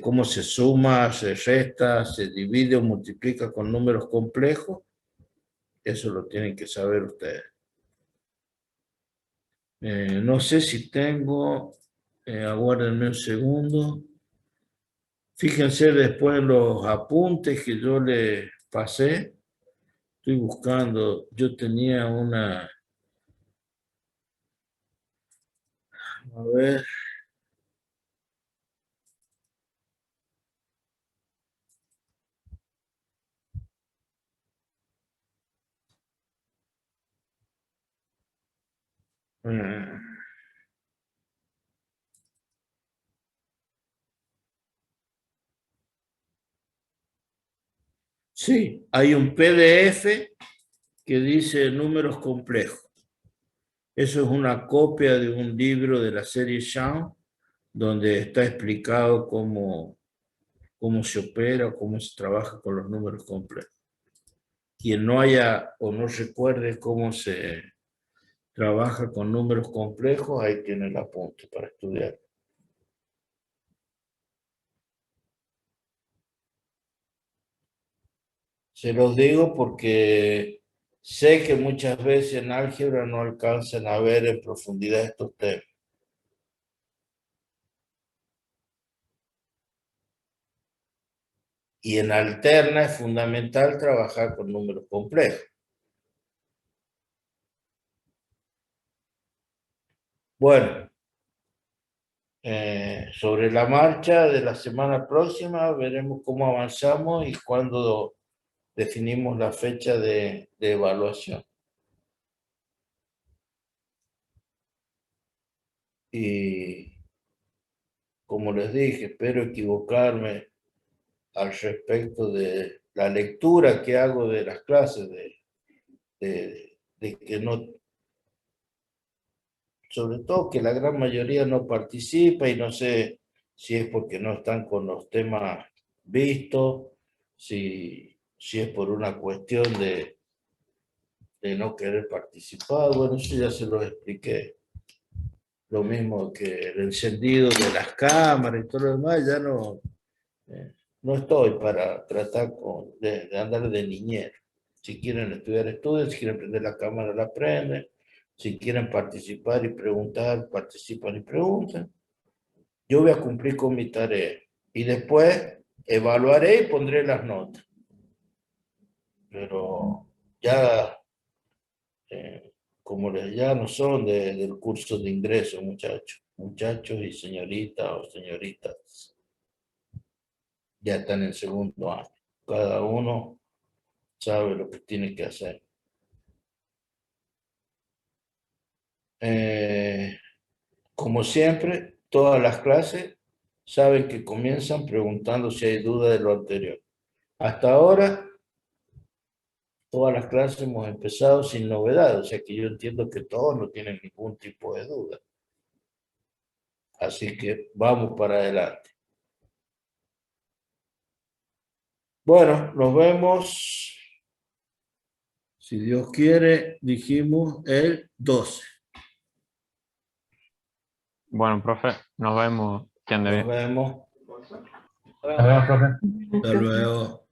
cómo se suma, se resta, se divide o multiplica con números complejos, eso lo tienen que saber ustedes. No sé si tengo, aguárdenme un segundo. Fíjense después en los apuntes que yo les pasé. Estoy buscando, yo tenía una, a ver. Sí, hay un PDF que dice números complejos. Eso es una copia de un libro de la serie Shawn, donde está explicado cómo se opera o cómo se trabaja con los números complejos. Quien no haya o no recuerde cómo se trabaja con números complejos, ahí tiene el apunte para estudiar. Se los digo porque sé que muchas veces en álgebra no alcanzan a ver en profundidad estos temas. Y en alterna es fundamental trabajar con números complejos. Bueno, sobre la marcha de la semana próxima veremos cómo avanzamos y cuándo definimos la fecha de evaluación. Y como les dije, espero equivocarme al respecto de la lectura que hago de las clases, de que no, sobre todo que la gran mayoría no participa y no sé si es porque no están con los temas vistos, si es por una cuestión de no querer participar. Bueno, eso ya se lo expliqué. Lo mismo que el encendido de las cámaras y todo lo demás, ya no estoy para tratar de andar de niñero. Si quieren estudiar, estudian. Si quieren prender la cámara, la prenden. Si quieren participar y preguntar, participan y preguntan. Yo voy a cumplir con mi tarea. Y después evaluaré y pondré las notas. pero ya, ya no son del curso de ingreso, muchachos y señoritas o señoritas, ya están en segundo año. Cada uno sabe lo que tiene que hacer. Como siempre, todas las clases saben que comienzan preguntando si hay duda de lo anterior. Hasta ahora, todas las clases hemos empezado sin novedad, o sea que yo entiendo que todos no tienen ningún tipo de duda. Así que vamos para adelante. Bueno, nos vemos, si Dios quiere, dijimos el 12. Bueno, profe, nos vemos. Que ande bien. Nos vemos. Nos vemos, profe. Hasta luego.